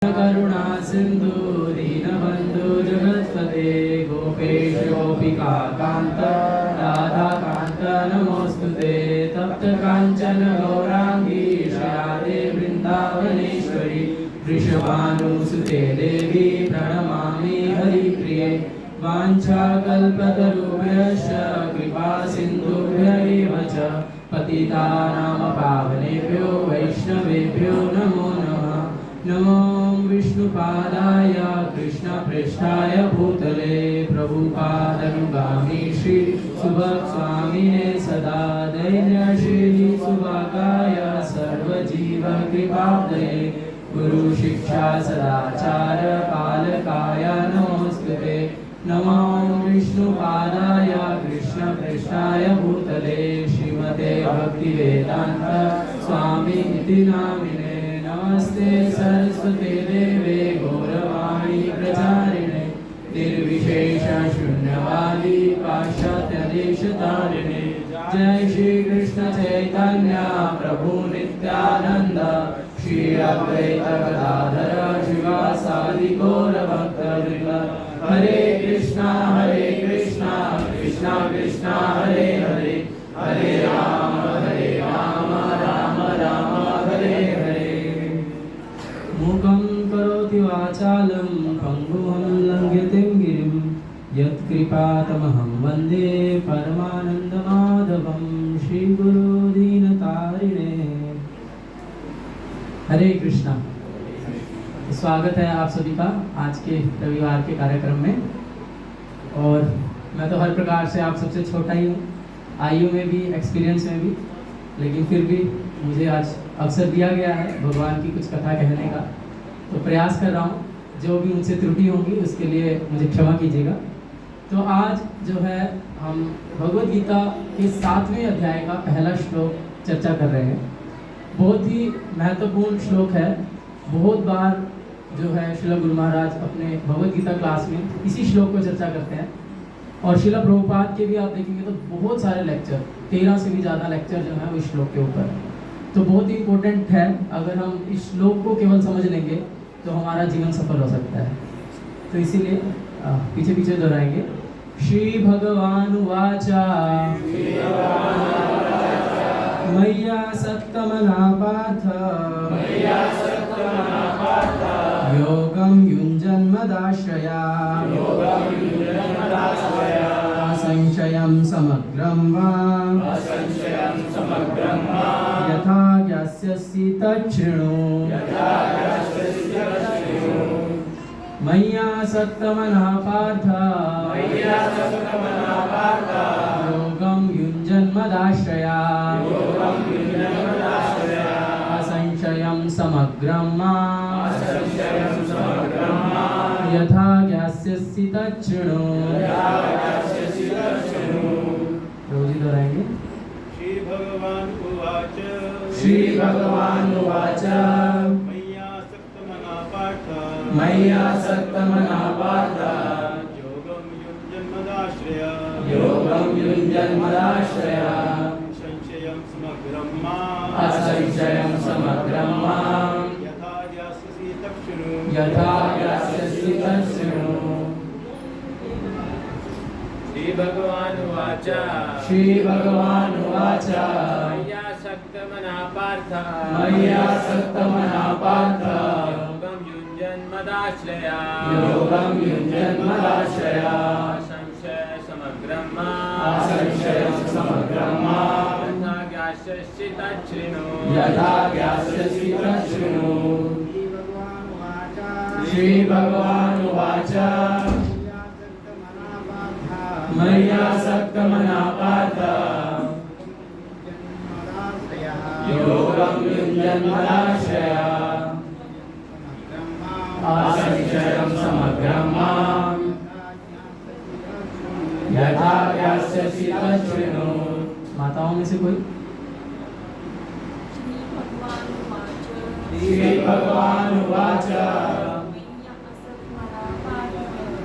करुणा सिंधु दीनबंधु जगत्पते गोपेश गोपिका कांत राधा कांत नमोस्तुते तप्त कांचन गौरांगी राधे वृंदावनेश्वरी वृषभानुसुते देवी प्रणमामि हरिप्रिये वाञ्छाकल्पतरुभ्यश्च कृपा सिन्धुभ्य एव च पतितानां पावनेभ्यो वैष्णवेभ्यो नमो नमः। नमो विष्णुपादाय कृष्णप्रेष्ठाय भूतले प्रभुपादनुगामी श्री सुभगस्वामिने सदा दैन्यशीली सुभागाय सर्वजीवकृपाब्धये गुरु शिक्षा सदाचार पालकाय नमोस्तुते। नमो विष्णुपादाय कृष्णप्रेष्ठाय भूतले श्रीमते भक्तिवेदांत स्वामिनिति नामिने नमस्ते सरस्वती देवे गौरवाणी प्रचारिणे निर्विशेष शून्यवादी पाश्चात्यदेशतारिणे जय श्री कृष्ण चैतन्य प्रभु नित्यानंद श्री अद्वैत गदाधर शिवासादि गौर भक्तवृंद हरे कृष्णा कृष्णा कृष्णा हरे हरे हरे राम राम राम हरे हरे। मूकं करोति वाचालं पङ्गुहं लङ्घयते गिरिं यत्कृपातमहं वन्दे परमानन्दमाधवं श्रीगुरुदीनतारिणे। हरे कृष्णा। स्वागत है आप सभी का आज के रविवार के कार्यक्रम में। और मैं तो हर प्रकार से आप सबसे छोटा ही हूँ, आयु में भी, एक्सपीरियंस में भी, लेकिन फिर भी मुझे आज अवसर दिया गया है भगवान की कुछ कथा कहने का, तो प्रयास कर रहा हूँ। जो भी मुझसे त्रुटि होंगी उसके लिए मुझे क्षमा कीजिएगा। तो आज जो है हम भगवद गीता के 7वें अध्याय का पहला श्लोक चर्चा कर रहे हैं। बहुत ही महत्वपूर्ण श्लोक है। बहुत बार जो है श्रील गुरु महाराज अपने भगवद गीता क्लास में इसी श्लोक को चर्चा करते हैं। और श्रील प्रभुपाद के भी आप देखेंगे तो बहुत सारे लेक्चर, 13 से भी ज़्यादा लेक्चर जो है वो इस श्लोक के ऊपर। तो बहुत ही इम्पोर्टेंट है। अगर हम इस श्लोक को केवल समझ लेंगे तो हमारा जीवन सफल हो सकता है। तो इसीलिए पीछे पीछे दोहराएंगे। श्री भगवान वाचा मय्या सत्तमना पार्थ योगं युञ्जन्मदाश्रया असंशयं समग्रं वा यथा ज्ञास्यसि तच्छृणु। मय्या सत्तमनः पार्थ योगं युञ्जन्मदाश्रया असंशयं समग्रं मा यथा ज्ञास्यसि तच्छृणु। रोजी दोहराएंगे। श्री भगवान उवाच मय्या सत्तमना पार्थ योगं युञ्जन्मदाश्रया असंशयं समग्रं मा यथा ज्ञास्यसि तच्छृणु। श्री भगवान उवाच मय्या सत्तमना पार्थ योगं युञ्जन्मदाश्रया असंशयं समग्रं मा यथा ज्ञास्यसि तच्छृणु। श्री भगवान उवाच मय्या सत्तमना पार्थ योगं युञ्जन्मदाश्रया असंशयं समग्रं मा यथा ज्ञास्यसि तच्छृणु। माताओं में से कोई? श्री भगवान उवाच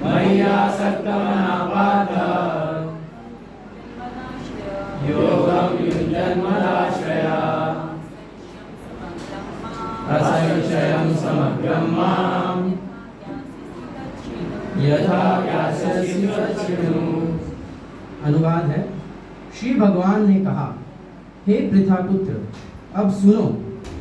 मय्या सत्तमना पार्थ योगं युञ्जन्मदाश्रया असंशयं समग्रं मा ज्ञानम यथा ज्ञास्यसि तच्छृणु। अनुवाद है, श्री भगवान ने कहा, हे पृथापुत्र, अब सुनो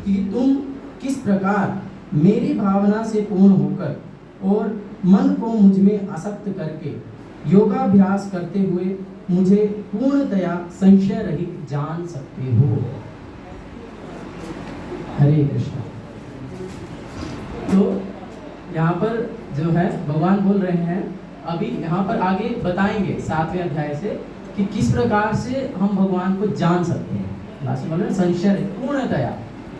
कि तुम किस प्रकार मेरी भावना से पूर्ण होकर और मन को मुझ में आसक्त करके योगाभ्यास करते हुए मुझे पूर्णतया संशय रहित जान सकते हो। हरे कृष्ण। तो यहाँ पर जो है भगवान बोल रहे हैं, अभी यहाँ पर आगे बताएंगे 7वें अध्याय से कि किस प्रकार से हम भगवान को जान सकते हैं। लास्ट में बोल रहे हैं संशय रहित, पूर्णतया,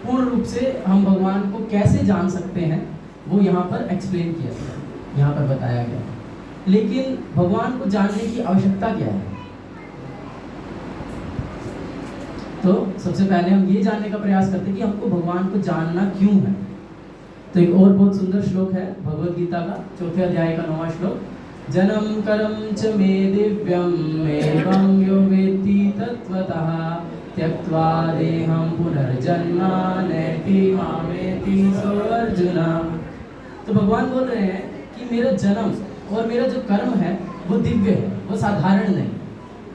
पूर्ण रूप से हम भगवान को कैसे जान सकते हैं, वो यहाँ पर एक्सप्लेन किया गया, यहाँ पर बताया गया। लेकिन भगवान को जानने की आवश्यकता क्या है? तो सबसे पहले हम ये जानने का प्रयास करते हैं कि हमको भगवान को जानना क्यों है। तो एक और बहुत सुंदर श्लोक है भगवद गीता का 4थे अध्याय का 9वां श्लोक, जन्म कर्म च मे दिव्यम एवं यो वेत्ति तत्वतः त्यक्त्वा देहं पुनर्जन्म नैति मामेति सो अर्जुन। तो भगवान बोल रहे हैं कि मेरा जन्म और मेरा जो कर्म है वो दिव्य है, वो साधारण नहीं।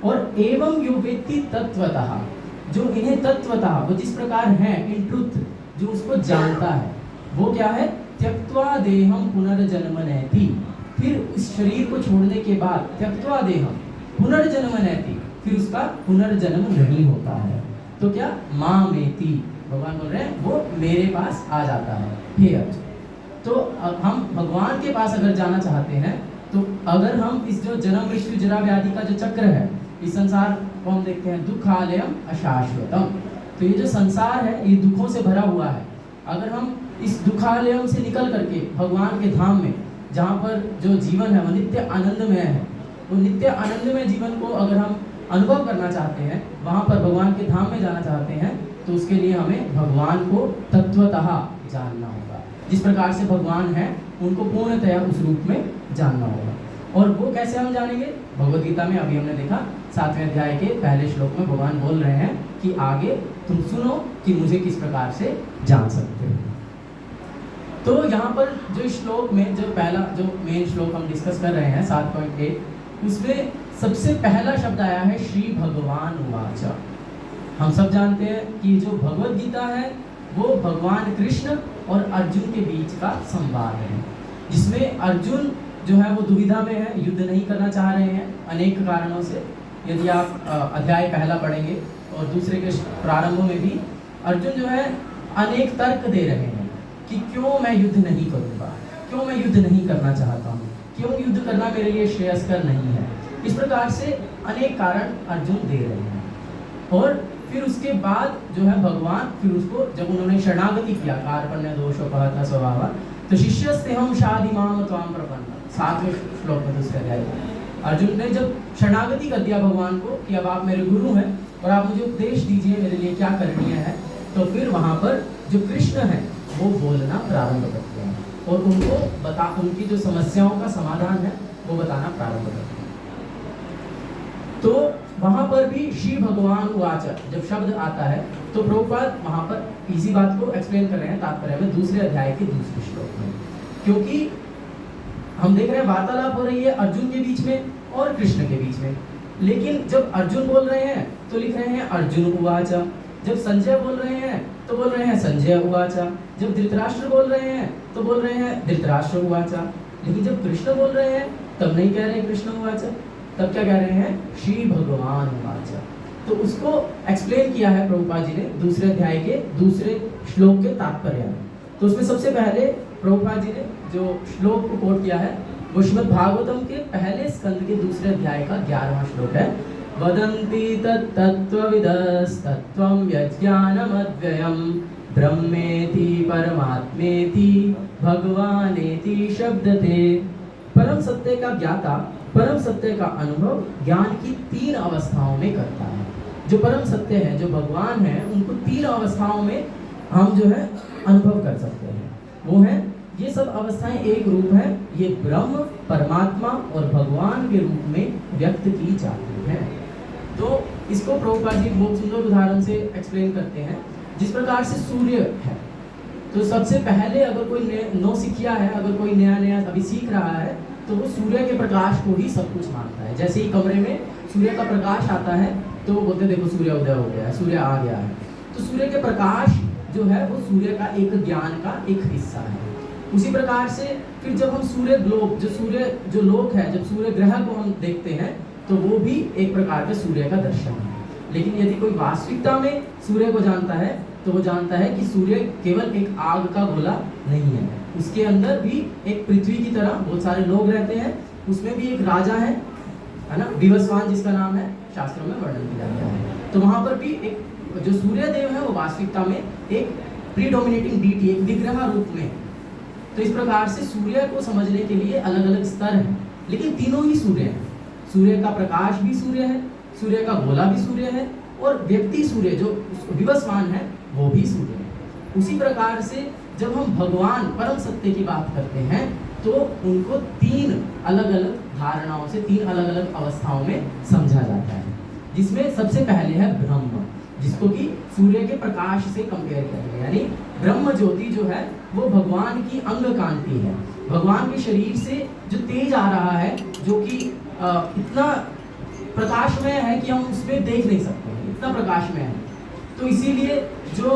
और एवं यो वेत्ति तत्वतः, जो इन्हें तत्वतः, वो जिस प्रकार है इन ट्रुथ, जो उसको जानता है, वो क्या है? त्यक्त्वा देहं पुनर्जन्म नैति, फिर इस शरीर को छोड़ने के बाद त्यक्त्वा देहं पुनर्जन्म नैति, फिर उसका पुनर्जन्म नहीं होता है। तो क्या? मामेति, भगवान बोल रहे हैं वो मेरे पास आ जाता है। हे अर्जुन, तो अब हम भगवान के पास अगर जाना चाहते हैं, तो अगर हम इस जो जन्म मृत्यु जरा व्याधि का जो चक्र है, इस संसार को हम देखते हैं दुखालयम अशाश्वतम, तो ये जो संसार है ये दुखों से भरा हुआ है। अगर हम इस दुखालयम से निकल करके भगवान के धाम में, जहाँ पर जो जीवन है वो नित्य आनंदमय है, वो नित्य आनंदमय जीवन को अगर हम अनुभव करना चाहते हैं, वहाँ पर भगवान के धाम में जाना चाहते हैं, तो उसके लिए हमें भगवान को तत्वतः जानना होगा। जिस प्रकार से भगवान है उनको पूर्णतया उस रूप में जानना होगा। और वो कैसे हम जानेंगे? भगवद गीता में अभी हमने देखा 7वें अध्याय के पहले श्लोक में भगवान बोल रहे हैं कि आगे तुम सुनो कि मुझे किस प्रकार से जान सकते हो। तो यहाँ पर जो श्लोक में जो पहला जो मेन श्लोक हम डिस्कस कर रहे हैं 7.1, उसमें सबसे पहला शब्द आया है श्री भगवान उवाच। हम सब जानते हैं कि जो भगवद गीता है वो भगवान कृष्ण और अर्जुन के बीच का संवाद है, जिसमें अर्जुन जो है वो दुविधा में है, युद्ध नहीं करना चाह रहे हैं अनेक कारणों से। यदि आप अध्याय पहला पढ़ेंगे और दूसरे के प्रारंभ में भी अर्जुन जो है अनेक तर्क दे रहे हैं कि क्यों मैं युद्ध नहीं करूँगा, क्यों मैं युद्ध नहीं करना चाहता हूँ, क्यों युद्ध करना मेरे लिए श्रेयस्कर नहीं है। इस प्रकार से अनेक कारण अर्जुन दे रहे हैं। और फिर उसके बाद जो है भगवान फिर उसको जब उन्होंने शरणागति किया, कार्पण्य दोषोपहत स्वभाव, तो शिष्यस्तेहं शाधिमाम त्वां प्रपन्नः, 7वें श्लोक में दूसरे अध्याय में अर्जुन ने जब शरणागति कर दिया भगवान को कि अब आप मेरे गुरु हैं और आप मुझे उपदेश दीजिए मेरे लिए क्या करणीय है, तो फिर वहाँ पर जो कृष्ण है वो बोलना प्रारंभ करते हैं और उनको उनकी जो समस्याओं का समाधान है वो बताना प्रारंभ करते हैं। तो वहाँ पर भी श्री भगवान उवाच जब शब्द आता है तो प्रभुपाद वहाँ पर इसी बात को एक्सप्लेन कर रहे हैं तात्पर्य में दूसरे अध्याय के दूसरे श्लोक में, क्योंकि हम देख रहे हैं वार्तालाप हो रही है अर्जुन के बीच में और कृष्ण के बीच में। लेकिन जब अर्जुन बोल रहे हैं तो लिख रहे हैं अर्जुन उवाच, जब संजय बोल रहे हैं तो बोल रहे हैं संजय उवाच, जब धृतराष्ट्र बोल रहे हैं तो बोल रहे हैं धृतराष्ट्र उवाच। लेकिन जब कृष्ण बोल रहे हैं तब नहीं कह रहे कृष्ण उवाच, तब क्या कह रहे हैं? श्री भगवान उवाच। तो उसको एक्सप्लेन किया है प्रभुपाद जी ने दूसरे अध्याय के दूसरे श्लोक के तात्पर्य में। तो उसमें सबसे पहले प्रभुपाद जी ने जो श्लोक को कोट किया है वो श्रीमद् भागवतम के पहले स्कंद के दूसरे अध्याय का 11वां श्लोक है। वदन्ति तत्तत्त्वविदस्तत्त्वं यज्ञानमद्व्ययं ब्रह्मेति परमात्मेति भगवानेति शब्दते। परम सत्य का ज्ञाता परम सत्य का अनुभव ज्ञान की 3 अवस्थाओं में करता है। जो परम सत्य है, जो भगवान है, उनको 3 अवस्थाओं में हम जो है अनुभव कर सकते हैं। वो है, ये सब अवस्थाएं एक रूप है, ये ब्रह्म, परमात्मा और भगवान के रूप में व्यक्त की जाती हैं। तो इसको प्रभुपाद जी बहुत सुंदर उदाहरण से एक्सप्लेन करते हैं। जिस प्रकार से सूर्य है, तो सबसे पहले अगर कोई नौसिखिया है, अगर कोई नया नया अभी सीख रहा है, तो वो सूर्य के प्रकाश को ही सब कुछ मानता है। जैसे ही कमरे में सूर्य का प्रकाश आता है तो वो बोलते देखो सूर्य उदय हो गया है, सूर्य आ गया है। तो सूर्य के प्रकाश जो है वो सूर्य का एक ज्ञान का एक हिस्सा है। उसी प्रकार से फिर जब हम सूर्य ग्लोब, जो सूर्य जो लोक है, जब सूर्य ग्रह को हम देखते हैं तो वो भी एक प्रकार का सूर्य का दर्शन है। लेकिन यदि कोई वास्तविकता में सूर्य को जानता है तो वो जानता है कि सूर्य केवल एक आग का गोला नहीं है, उसके अंदर भी एक पृथ्वी की तरह बहुत सारे लोग रहते हैं, उसमें भी एक राजा है ना, विवस्वान जिसका नाम है, शास्त्रों में वर्णन किया गया है। तो वहां पर भी एक जो सूर्य देव है वो वास्तविकता में एक प्रीडोमिनेटिंग डीटी, एक विग्रह रूप में। तो इस प्रकार से सूर्य को समझने के लिए अलग अलग स्तर हैं, लेकिन तीनों ही सूर्य हैं। सूर्य का प्रकाश भी सूर्य है, सूर्य का गोला भी सूर्य है, और व्यक्ति सूर्य जो विवस्वान है वो भी सूर्य है। उसी प्रकार से जब हम भगवान परम सत्य की बात करते हैं तो उनको तीन अलग अलग धारणाओं से, तीन अलग अलग अवस्थाओं में समझा जाता है, जिसमें सबसे पहले है ब्रह्म, जिसको कि सूर्य के प्रकाश से कंपेयर किया गया। यानी ब्रह्म ज्योति जो है वो भगवान की अंग कांति है, भगवान के शरीर से जो तेज आ रहा है, जो कि इतना प्रकाशमय है कि हम उसमें देख नहीं सकते, इतना प्रकाशमय है। तो इसीलिए जो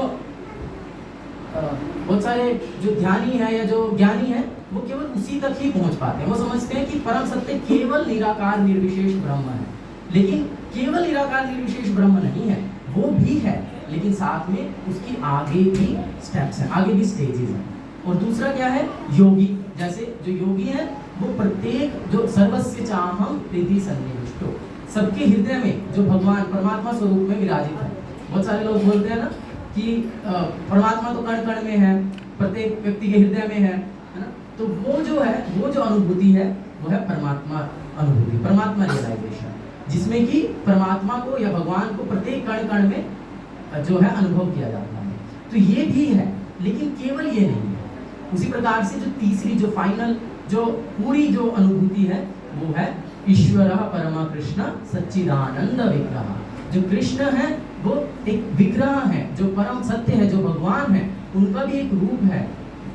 बहुत सारे जो ध्यानी है या जो ज्ञानी है वो केवल उसी तक ही पहुंच पाते हैं। वो समझते हैं कि परम सत्य केवल निराकार निर्विशेष ब्रह्म है, लेकिन केवल निराकार निर्विशेष ब्रह्म नहीं है, वो भी है, लेकिन साथ में उसकी आगे भी स्टेप्स हैं, आगे भी स्टेजेस हैं। और दूसरा क्या है, योगी। जैसे जो योगी है वो प्रत्येक जो सर्वस्य चाहम हृदि सन्निविष्टो, सबके हृदय में जो भगवान परमात्मा स्वरूप में विराजित है। बहुत सारे लोग बोलते हैं ना कि परमात्मा तो कण कण में है, प्रत्येक व्यक्ति के हृदय में है ना। तो वो जो है, वो जो अनुभूति है वो है परमात्मा अनुभूति, परमात्मा रियलाइजेशन, जिसमें कि परमात्मा को या भगवान को प्रत्येक कण कण में जो है अनुभव किया जाता है। तो ये भी है, लेकिन केवल ये नहीं है। उसी प्रकार से जो तीसरी, जो फाइनल, जो पूरी जो अनुभूति है वो है ईश्वर परमा कृष्ण सच्चिदानंद विग्रह। जो कृष्ण है वो एक विग्रह है, जो परम सत्य है, जो भगवान है, उनका भी एक रूप है,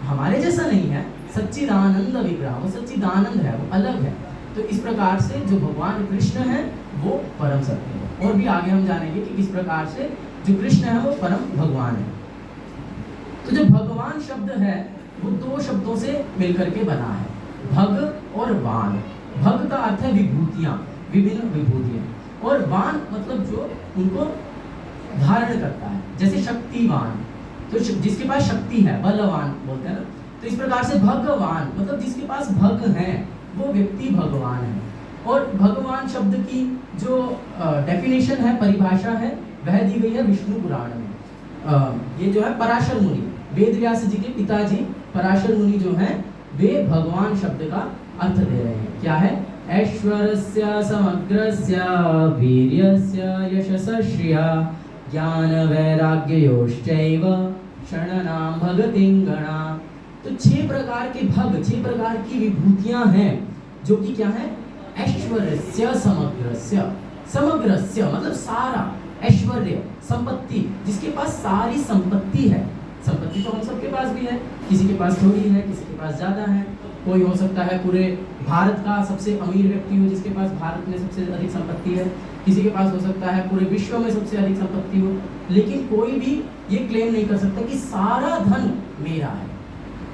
हमारे जैसा नहीं है, सच्चिदानंद विग्रह, वो सच्चिदानंद है, वो अलग है। तो इस प्रकार से जो भगवान कृष्ण है वो परम सत्य है। और भी आगे हम जानेंगे कि किस प्रकार से जो कृष्ण है वो परम भगवान है। तो जो भगवान शब्द है वो दो शब्दों से मिलकर के बना है, भग और वान। भग का अर्थ है विभूतियां, विभिन्न विभूतियां, और वान मतलब जो उनको धारण करता है, जैसे शक्तिवान, तो जिसके पास शक्ति है, बलवान बोलते हैं ना। तो इस प्रकार से भगवान मतलब जिसके पास भग है वो व्यक्ति भगवान है। और भगवान शब्द की जो डेफिनेशन है, परिभाषा है, वह दी गई है विष्णु पुराण में। ये जो है पराशर मुनि, वेद व्यास जी के पिताजी पराशर मुनि जो हैं वे भगवान शब्द का अर्थ दे रहे हैं। क्या है, ऐश्वर्यस्य समग्रस्य वीर्यस्य यशस्य श्रिया ज्ञान वैराग्ययोश्चैव शरणनां भगतिं गणा। तो 6 प्रकार के भग, 6 प्रकार की विभूतियां हैं, जो कि क्या है, ऐश्वर्यस्य समग्रस्य, समग्रस्य मतलब सारा, ऐश्वर्य संपत्ति, जिसके पास सारी संपत्ति है। संपत्ति तो हम सबके पास भी है, किसी के पास थोड़ी है, किसी के पास ज्यादा है। कोई हो सकता है पूरे भारत का सबसे अमीर व्यक्ति हो, जिसके पास भारत में सबसे अधिक संपत्ति है, किसी के पास हो सकता है पूरे विश्व में सबसे अधिक संपत्ति हो, लेकिन कोई भी ये क्लेम नहीं कर सकता कि सारा धन मेरा है।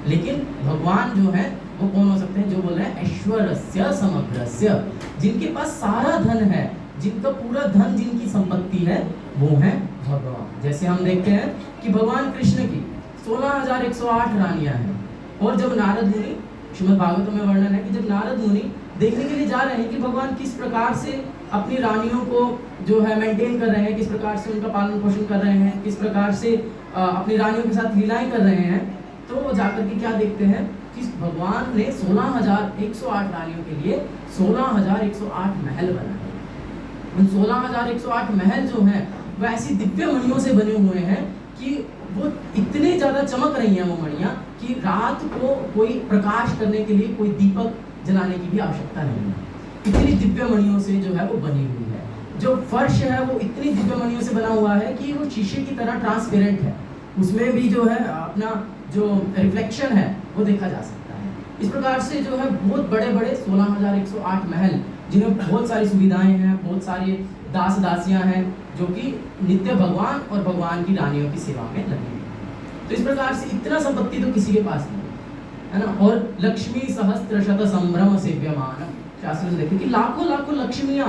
लेकिन भगवान जो है वो कौन हो सकते हैं, जो बोल रहे हैं ऐश्वर्यस्य समग्रस्य, जिनके पास सारा धन है, जिनका पूरा धन, जिनकी संपत्ति है, वो है भगवान। जैसे हम देखते हैं कि भगवान कृष्ण की 16,108 रानियां हैं, और जब नारद मुनि, श्रीमद् भागवत में वर्णन है कि जब नारद मुनि देखने के लिए जा रहे हैं कि भगवान किस प्रकार से अपनी रानियों को जो है मेंटेन कर रहे हैं, किस प्रकार से उनका पालन पोषण कर रहे हैं, किस प्रकार से अपनी रानियों के साथ लीलाएं कर रहे हैं, तो वो जाकर के क्या देखते हैं कि भगवान ने 16,108 रानियों के लिए 16,108 महल बनाए। उन 16,108 महल जो हैं वह ऐसी दिव्य मणियों से बने हुए हैं कि वो इतने ज़्यादा चमक रही हैं वो मणियाँ कि रात को कोई प्रकाश करने के लिए कोई दीपक जलाने की भी आवश्यकता नहीं है। इतनी दिव्य मणियों से जो है वो बनी हुई है। जो फर्श है वो इतनी दिव्य मणियों से बना हुआ है कि वो शीशे की तरह ट्रांसपेरेंट है। उसमें भी जो है अपना जो रिफ्लेक्शन है वो देखा जा सकता है। इस प्रकार से जो है बहुत बड़े बड़े 16,108 महल, जिन्हें बहुत सारी सुविधाएं हैं, बहुत सारे दास दासियां हैं जो कि नित्य भगवान और भगवान की रानियों की सेवा में लगे हैं। तो इस प्रकार से इतना संपत्ति तो किसी के पास नहीं है ना। और लक्ष्मी सहस्त्र शत संभ्रम सेव्यमान, शास्त्र से देखिए कि लाखों लाखों लक्ष्मियां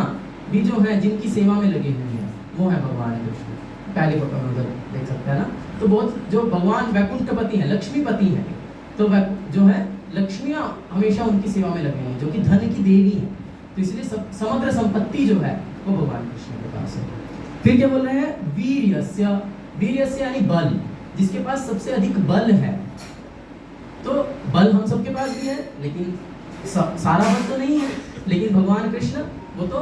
भी जो हैं जिनकी सेवा में लगी हुई हैं वो है भगवान कृष्ण। पहले फोटो में उधर देख सकते हैं ना। तो बहुत जो भगवान वैकुंठपति हैं, लक्ष्मीपति हैं, तो जो है लक्ष्मियां हमेशा उनकी सेवा में लगे हैं, जो कि धन की देवी है। तो इसलिए समग्र संपत्ति जो है वो भगवान कृष्ण के पास है। फिर क्या बोल रहे हैं, वीर्यस्य, वीर्यस्य यानी बल, जिसके पास सबसे अधिक बल है। तो बल हम सबके पास भी है, लेकिन सारा बल तो नहीं है। लेकिन भगवान कृष्ण वो तो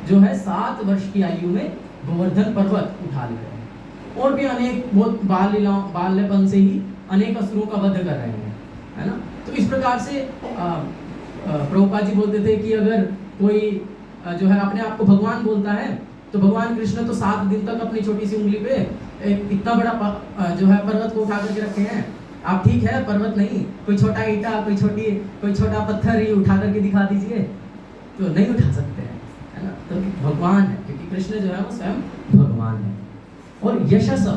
जो है 7 वर्ष की आयु में गोवर्धन पर्वत उठा ले रहे हैं, और भी अनेक बहुत बाल्यपन से ही अनेक असुरों का वध कर रहे हैं, है ना। तो इस प्रकार से प्रभुपाद जी बोलते थे कि अगर कोई जो है अपने आप को भगवान बोलता है, तो भगवान कृष्ण तो 7 दिन तक अपनी छोटी सी उंगली पे एक इतना बड़ा जो है पर्वत को उठा करके रखे हैं। आप ठीक है पर्वत नहीं, कोई छोटा ईंटा, कोई छोटा पत्थर ही उठा करके दिखा दीजिए, तो नहीं उठा सकते हैं, है ना। तो भगवान है, क्योंकि कृष्ण जो है वो स्वयं भगवान है। और यशस,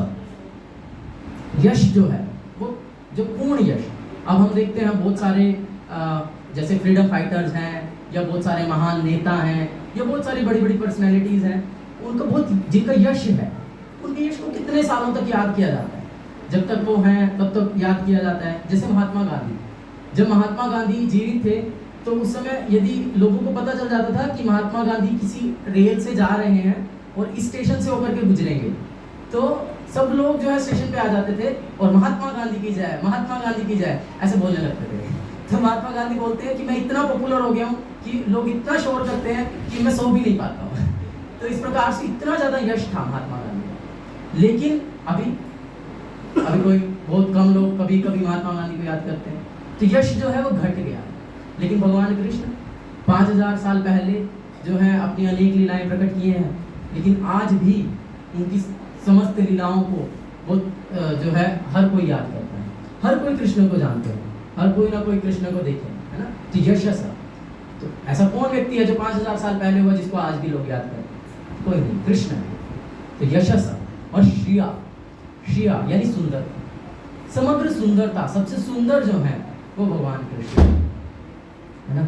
यश जो है वो जो पूर्ण यश, अब हम देखते हैं बहुत सारे जैसे फ्रीडम फाइटर्स हैं, या बहुत सारे महान नेता हैं, या बहुत सारी बड़ी बड़ी पर्सनैलिटीज हैं, उनका बहुत जिनका यश है, उनके यश को कितने सालों तक याद किया जाता है। जब तक वो हैं तब तक याद किया जाता है। जैसे महात्मा गांधी, जब महात्मा गांधी जीवित थे तो उस समय यदि लोगों को पता चल जाता था कि महात्मा गांधी किसी रेल से जा रहे हैं और इस स्टेशन से होकर के गुजरेंगे, तो सब लोग जो है स्टेशन पे आ जाते थे और महात्मा गांधी की जय, महात्मा गांधी की जय ऐसे बोलने लगते थे। तो महात्मा गांधी बोलते हैं कि मैं इतना पॉपुलर हो गया हूँ कि लोग इतना शोर करते हैं कि मैं सो भी नहीं पाता हूँ। तो इस प्रकार से इतना ज़्यादा यश था महात्मा गांधी का। लेकिन अभी कोई बहुत कम लोग कभी कभी महात्मा गांधी को याद करते हैं, तो यश जो है वो घट गया। लेकिन भगवान कृष्ण 5000 साल पहले जो है अपनी अनेक लीलाएं प्रकट किए हैं, लेकिन आज भी उनकी समस्त लीलाओं को वो जो है हर कोई याद करता है, हर कोई कृष्ण को जानते हैं, हर कोई ना कोई कृष्ण को देखे, है ना। तो यश ऐसा, तो ऐसा कौन व्यक्ति है जो 5000 साल पहले हुआ जिसको आज भी लोग याद करते हैं? कोई नहीं, कृष्ण है। तो यशस और श्रिया, श्रिया यानी सुंदर, समग्र सुंदरता, सबसे सुंदर जो है वो भगवान कृष्ण है ना।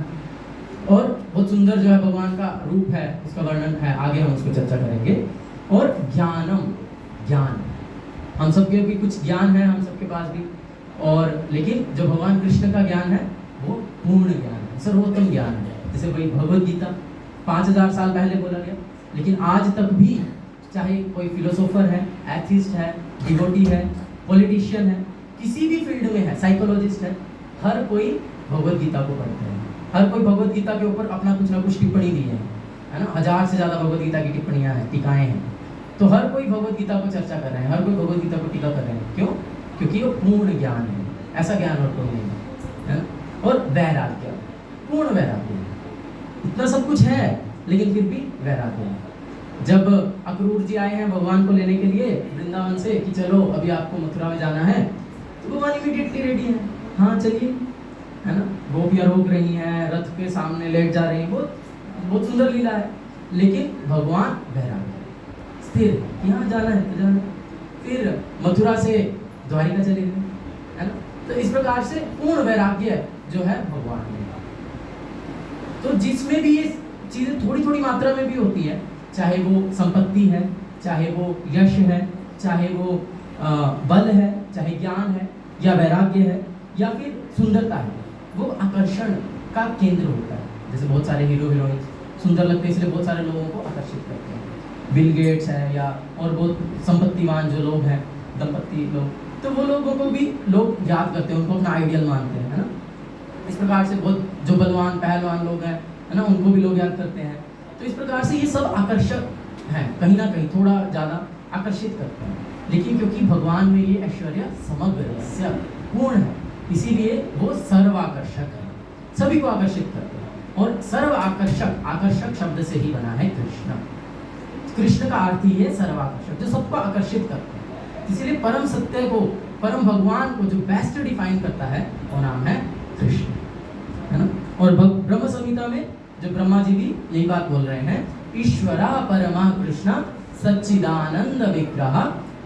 और बहुत सुंदर जो है भगवान का रूप है, उसका वर्णन है, आगे हम उसको चर्चा करेंगे। और ज्ञानम, ज्ञान, हम सबके भी कुछ ज्ञान है, हम सबके पास भी, और लेकिन जो भगवान कृष्ण का ज्ञान है वो पूर्ण ज्ञान है, सर्वोत्तम ज्ञान है। जैसे वही भगवद गीता 5000 साल पहले बोला गया, लेकिन आज तक भी चाहे कोई फिलोसोफर है, एथिस्ट है, डिवोटी है, पॉलिटिशियन है, किसी भी फील्ड में है, साइकोलॉजिस्ट है, हर कोई भगवद गीता को पढ़ते हैं। हर कोई भगवद गीता के ऊपर अपना कुछ ना कुछ टिप्पणी दी है ना। 1000 से ज़्यादा भगवद गीता की टिप्पणियाँ हैं, टीकाएँ हैं। तो हर कोई भगवद गीता को चर्चा कर रहे हैं, हर कोई भगवद गीता को टीका कर रहे हैं। क्यों? क्योंकि वो पूर्ण ज्ञान है, ऐसा ज्ञान और कोई नहीं है ना। और वैराग्य, पूर्ण वैराग्य, इतना सब कुछ है लेकिन फिर भी वैराग्य है। जब अक्रूर जी आए हैं भगवान को लेने के लिए वृंदावन से कि चलो अभी आपको मथुरा में जाना है, तो भगवान इमीडिएटली रेडी है, हाँ चलिए, है ना। गोपियाँ रोक रही हैं, रथ के सामने लेट जा रही हैं, बहुत सुंदर लीला है। लेकिन भगवान वैराग्य, स्थिर, यहाँ जाना है तो जाना। फिर मथुरा से द्वारिका चले गए, है ना। तो इस प्रकार से पूर्ण वैराग्य जो है भगवान में। तो जिसमें भी ये चीजें थोड़ी थोड़ी मात्रा में भी होती है, चाहे वो संपत्ति है, चाहे वो यश है, चाहे वो बल है, चाहे ज्ञान है, या वैराग्य है, या फिर सुंदरता है, वो आकर्षण का केंद्र होता है। जैसे बहुत सारे हीरो हीरोइन सुंदर लगते हैं, इसलिए बहुत सारे लोगों को आकर्षित करते हैं। बिल गेट्स है, या और बहुत संपत्तिवान जो लोग हैं, दंपत्ति लोग, तो वो लोगों को भी लोग याद करते हैं, उनको अपना आइडियल मानते हैं, है ना। इस प्रकार से बहुत जो बलवान पहलवान लोग हैं, है ना, उनको भी लोग याद करते हैं। तो इस प्रकार से ये सब आकर्षक हैं, कहीं ना कहीं थोड़ा ज़्यादा आकर्षित करते हैं। लेकिन क्योंकि भगवान में ये ऐश्वर्य समग्र पूर्ण है, इसीलिए वो सर्वाकर्षक है, सभी को आकर्षित करते हैं। और सर्व आकर्षक, आकर्षक शब्द से ही बना है कृष्ण। कृष्ण का अर्थ ही है सर्वाकर्षक, जो सबको आकर्षित करते हैं। इसीलिए परम सत्य को परम भगवान को जो बेस्ट डिफाइन करता है वो नाम है कृष्ण, है ना। और ब्रह्म संहिता में जो ब्रह्मा जी भी यही बात बोल रहे हैं, ईश्वरा परमा कृष्ण सच्चिदानंद विग्रह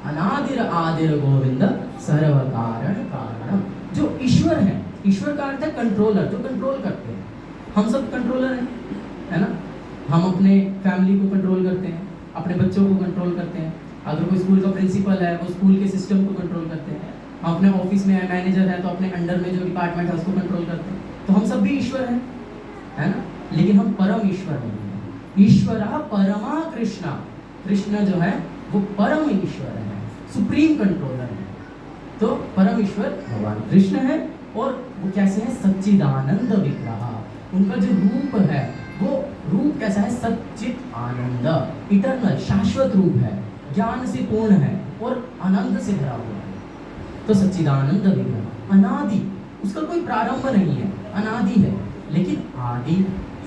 अनादिर आदिर गोविंद सर्व कारण कारणम। जो ईश्वर है, ईश्वर का अर्थ है कंट्रोलर, जो कंट्रोल करते हैं। हम सब कंट्रोलर हैं, है ना। हम अपने फैमिली को कंट्रोल करते हैं, अपने बच्चों को कंट्रोल करते हैं। अगर कोई स्कूल का प्रिंसिपल है वो स्कूल के सिस्टम को कंट्रोल करते हैं। हम अपने ऑफिस में मैनेजर है तो अपने अंडर में जो डिपार्टमेंट है उसको कंट्रोल करते हैं। तो हम सब भी ईश्वर हैं, है ना। लेकिन हम परम ईश्वर नहीं है। ईश्वरा परमा कृष्णा, कृष्ण जो है वो परम ईश्वर है, सुप्रीम कंट्रोलर है। तो परम ईश्वर भगवान कृष्ण है। और वो कैसे है? सच्चिदानंद विग्रह, उनका जो रूप है वो रूप कैसा है? सच्चित आनंद, इटर्नल, शाश्वत रूप है, ज्ञान से पूर्ण है और आनंद से भरा हुआ है। तो सच्चिदानंद विग्रह, अनादि, उसका कोई प्रारंभ नहीं है, अनादि है। लेकिन आदि,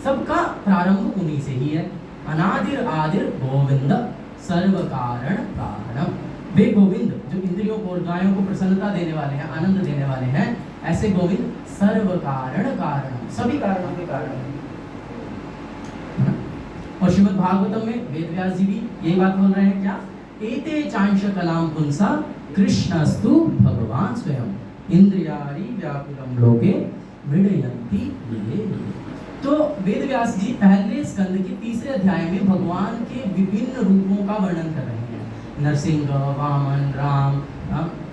सबका प्रारंभ उन्हीं से ही है। अनादिर आदिर गोविंद सर्व कारण कारणम। वे गोविंद जो इंद्रियों को और गायों को प्रसन्नता देने वाले हैं, आनंद देने वाले हैं, ऐसे गोविंद सर्व कारण कारणम, सभी कारणों के कारण हैं। और श्रीमद् भागवतम में वेदव्यास जी भी यही बात बोल रहे हैं, क्या? एते चांश कलाम पुंसा कृष्णस्तु भगवान स्वयं इंद्रियाणि व्याकुलम लोके मृडयन्ति ये। तो वेदव्यास जी पहले स्कंद के 3 अध्याय में भगवान के विभिन्न रूपों का वर्णन कर रहे हैं। नरसिंह, वामन, राम,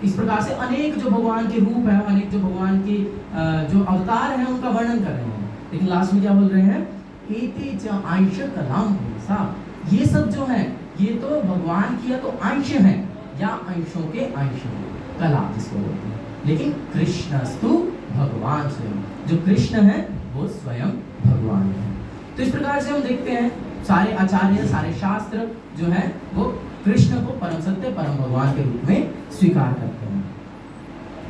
इस प्रकार से अनेक जो भगवान के रूप हैं, अनेक जो भगवान के जो अवतार हैं उनका वर्णन कर रहे हैं। लेकिन लास्ट में क्या बोल रहे हैं? एते च अंश कलाम पुंसा, ये सब जो है ये तो भगवान की या तो अंश है या अंशों के अंश हैं, कला जिसको बोलते हैं। लेकिन कृष्णस्तु भगवान स्वयं, जो कृष्ण है वो स्वयं भगवान है। तो इस प्रकार से हम देखते हैं सारे आचार्य, सारे शास्त्र जो है वो कृष्ण को परम सत्य, परम भगवान के रूप में स्वीकार करते हैं।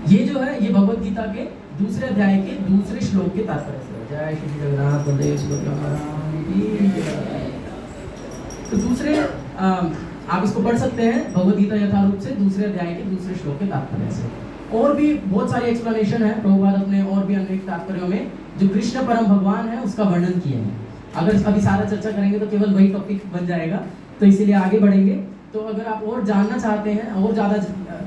ये जो है ये भगवद गीता के 2 अध्याय के 2 श्लोक के तात्पर्य से। जय श्री जगन्नाथ बलदेव सुभद्रा की जय। तो दूसरे आप इसको पढ़ सकते हैं भगवद गीता यथारूप से 2 अध्याय के 2 श्लोक के तात्पर्य से। और भी बहुत सारी एक्सप्लेनेशन है, प्रभुपाद अपने और भी अनेक तात्पर्यों में जो कृष्ण परम भगवान है उसका वर्णन किए हैं। अगर अभी सारा चर्चा करेंगे तो केवल वही टॉपिक बन जाएगा, तो इसीलिए आगे बढ़ेंगे। तो अगर आप और जानना चाहते हैं और ज़्यादा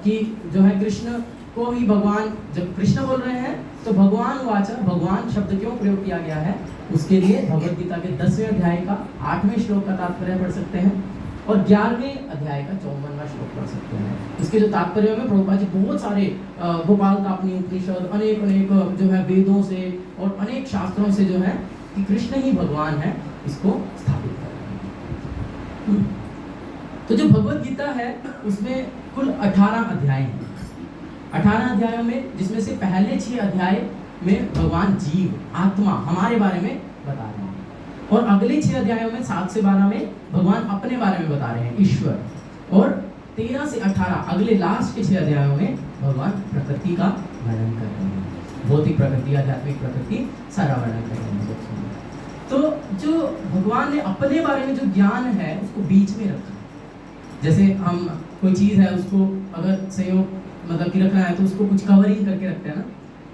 कि जो है कृष्ण को ही भगवान, जब कृष्ण बोल रहे हैं तो भगवान वाचा, भगवान शब्द क्यों प्रयोग किया गया है, उसके लिए भगवद गीता के 10वें अध्याय का 8वें श्लोक का तात्पर्य पढ़ सकते हैं और 11वें अध्याय का 54वां श्लोक पढ़ सकते हैं। इसके जो तात्पर्य में प्रभुपाद जी बहुत सारे गोपाल तापनी उपनिषद, अनेक अनेक जो है वेदों से और अनेक शास्त्रों से जो है कि कृष्ण ही भगवान है इसको स्थापित कर रहे हैं। तो जो भगवद गीता है उसमें कुल 18 अध्याय हैं। 18 अध्यायों में जिसमें से पहले 6 अध्याय में भगवान जीव, आत्मा, हमारे बारे में बता रहे हैं और अगले 6 अध्यायों में 7 से 12 में भगवान अपने बारे में बता रहे हैं, ईश्वर। और 13 से 18 अगले लास्ट के 6 अध्यायों में भगवान प्रकृति का वर्णन कर रहे हैं, भौतिक प्रकृति, आध्यात्मिक प्रकृति, सारा वर्णन कर रहे हैं। तो जो भगवान ने अपने बारे में जो ज्ञान है उसको बीच में रखा। जैसे हम कोई चीज़ है उसको अगर संयोग मतलब कि रखना है तो उसको कुछ कवरिंग करके रखते हैं ना,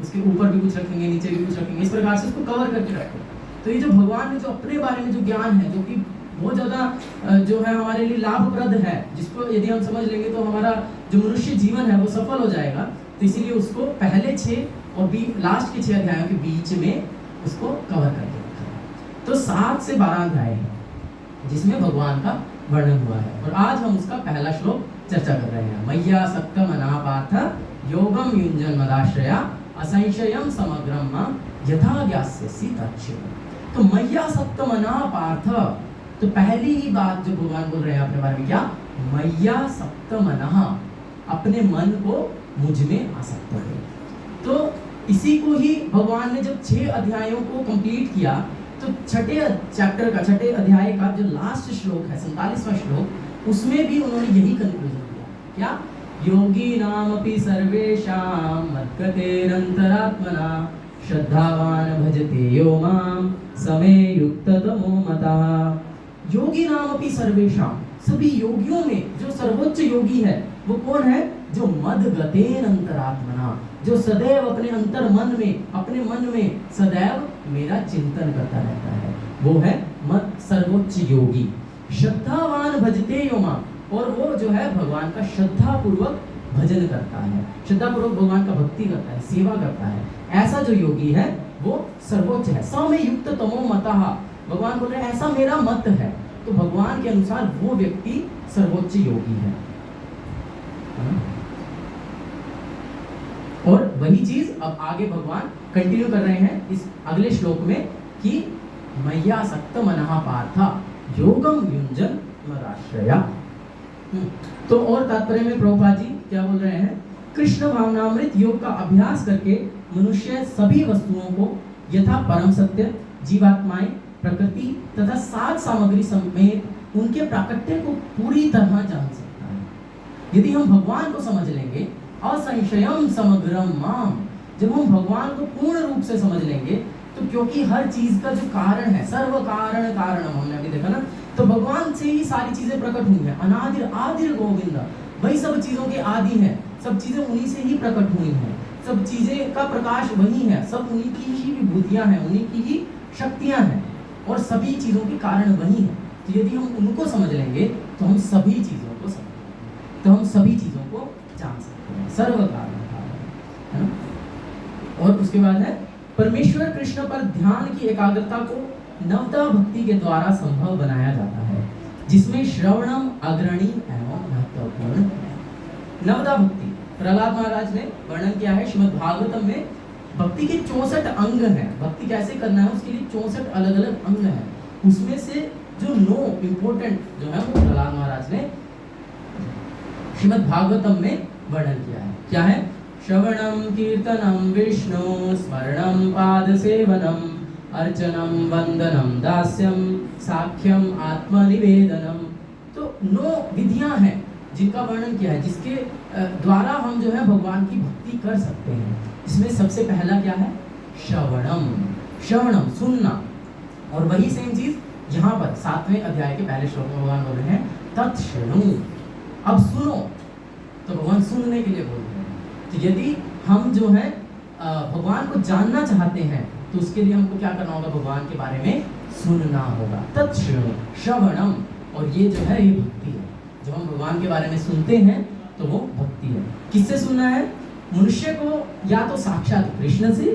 उसके ऊपर भी कुछ रखेंगे, नीचे भी कुछ रखेंगे, इस प्रकार से उसको कवर करके रखते हैं। तो ये जो भगवान ने जो अपने बारे में जो ज्ञान है जो कि बहुत ज़्यादा जो है हमारे लिए लाभप्रद है, जिसको यदि हम समझ लेंगे तो हमारा जो मनुष्य जीवन है वो सफल हो जाएगा। तो इसीलिए उसको पहले 6 और लास्ट के 6 अध्यायों के बीच में उसको कवर करके रखा है। तो 7 से 12 अध्याय है जिसमें भगवान का वर्णन हुआ है और आज हम उसका पहला श्लोक चर्चा कर रहे हैं। मय्या सक्तम अनापार्थ योगम युञ्जन मदाश्रया असंशयम समग्रम यथा ज्ञास्यसि तच्चित्। तो मय्या सक्तम अनापार्थ, तो पहली ही बात जो भगवान बोल रहे हैं अपने बारे में, क्या? मय्या सक्तम अनः, अपने मन को मुझ में आसक्त है। तो इसी को ही भगवान ने जब 6 अध्यायों को कंप्लीट किया तो 6ठे चैप्टर का 6ठे अध्याय का जो लास्ट श्लोक है 47वां श्लोक, उसमें भी उन्होंने यही कंक्लूजन दिया, क्या? योगी नाम अपि सर्वेषां मद्गतेरन्तरात्मना श्रद्धावान भजते यो मां समे युक्ततमो मतः। योगी नाम अपि सर्वेषां, सभी योगियों में जो सर्वोच्च योगी है वो कौन है? जो मद गतेन अंतरात्मना, जो सदैव अपने अंतर मन में, अपने मन में सदैव मेरा चिंतन करता रहता है, वो है मद सर्वोच्च योगी। श्रद्धावान भजते यो मां, और वो जो है भगवान का श्रद्धा पूर्वक भजन करता है, श्रद्धा पूर्वक भगवान का भक्ति करता है, सेवा करता है, ऐसा जो योगी है वो सर्वोच्च है। स में युक्त तमो मतः, भगवान बोल रहे हैं ऐसा मेरा मत है, तो भगवान के अनुसार वो व्यक्ति सर्वोच्च योगी है। और वही चीज अब आगे भगवान कंटिन्यू कर रहे हैं इस अगले श्लोक में कि मय्या सक्त मनः पार्थ योगम युञ्जन मदाश्रया। तो और तात्पर्य में प्रभुपाद जी क्या बोल रहे हैं, कृष्ण भावनामृत योग का अभ्यास करके मनुष्य सभी वस्तुओं को यथा परम सत्य, जीवात्माएं, प्रकृति तथा सात सामग्री समेत उनके प्राकट्य को पूरी तरह जान सकता है। यदि हम भगवान को समझ लेंगे, असंशयम समग्रम माम, जब हम भगवान को पूर्ण रूप से समझ लेंगे, तो क्योंकि हर चीज का जो कारण है, सर्व कारण कारणम, हमने अभी देखा ना, तो भगवान से ही सारी चीजें प्रकट हुई हैं। अनादिर आदिर गोविंद, वही सब चीजों के आदि हैं, सब चीजें उन्हीं से ही प्रकट हुई हैं, सब चीजें का प्रकाश वही है, सब उन्हीं की ही विभूतियां हैं, उन्हीं की ही शक्तियां हैं, और सभी चीजों के कारण वही है। तो यदि हम उनको समझ लेंगे तो हम सभी चीजों को समझेंगे, तो हम सभी चीजों को जान सकते हैं, सर्व कारण है ना। और उसके बाद है परमेश्वर कृष्ण पर ध्यान की एकाग्रता को नवता भक्ति के द्वारा संभव बनाया जाता है, जिसमें श्रवणम अग्रणी एवं महत्वपूर्ण है। नवता भक्ति प्रहलाद महाराज ने वर्णन किया है श्रीमद् भागवतम में। भक्ति के 64 अंग हैं, भक्ति कैसे करना है उसके लिए 64 अलग अलग अंग हैं। उसमें से जो 9 इंपोर्टेंट जो है वो प्रहलाद महाराज ने श्रीमद् भागवतम में वर्णन किया है। क्या है? श्रवणम कीर्तनम विष्णु स्मरणम पाद सेवनम अर्चनम वंदनम दास्यम साख्यम आत्मनिवेदनम। तो 9 विधियां हैं जिनका वर्णन किया है, जिसके द्वारा हम जो है भगवान की भक्ति कर सकते हैं। इसमें सबसे पहला क्या है? श्रवणम, श्रवणम सुनना। और वही सेम चीज यहाँ पर 7वें अध्याय के पहले श्लोक में भगवान बोल रहे हैं तत्शृणु, अब सुनो। तो भगवान सुनने के लिए बोल रहे हैं। तो यदि हम जो है भगवान को जानना चाहते हैं तो उसके लिए हमको क्या करना होगा? भगवान के बारे में सुनना होगा। तत्शृणु, श्रवणम, और ये जो है ये भक्ति है। जो हम भगवान के बारे में सुनते हैं तो वो भक्ति है। किससे सुनना है? मनुष्य को या तो साक्षात कृष्ण से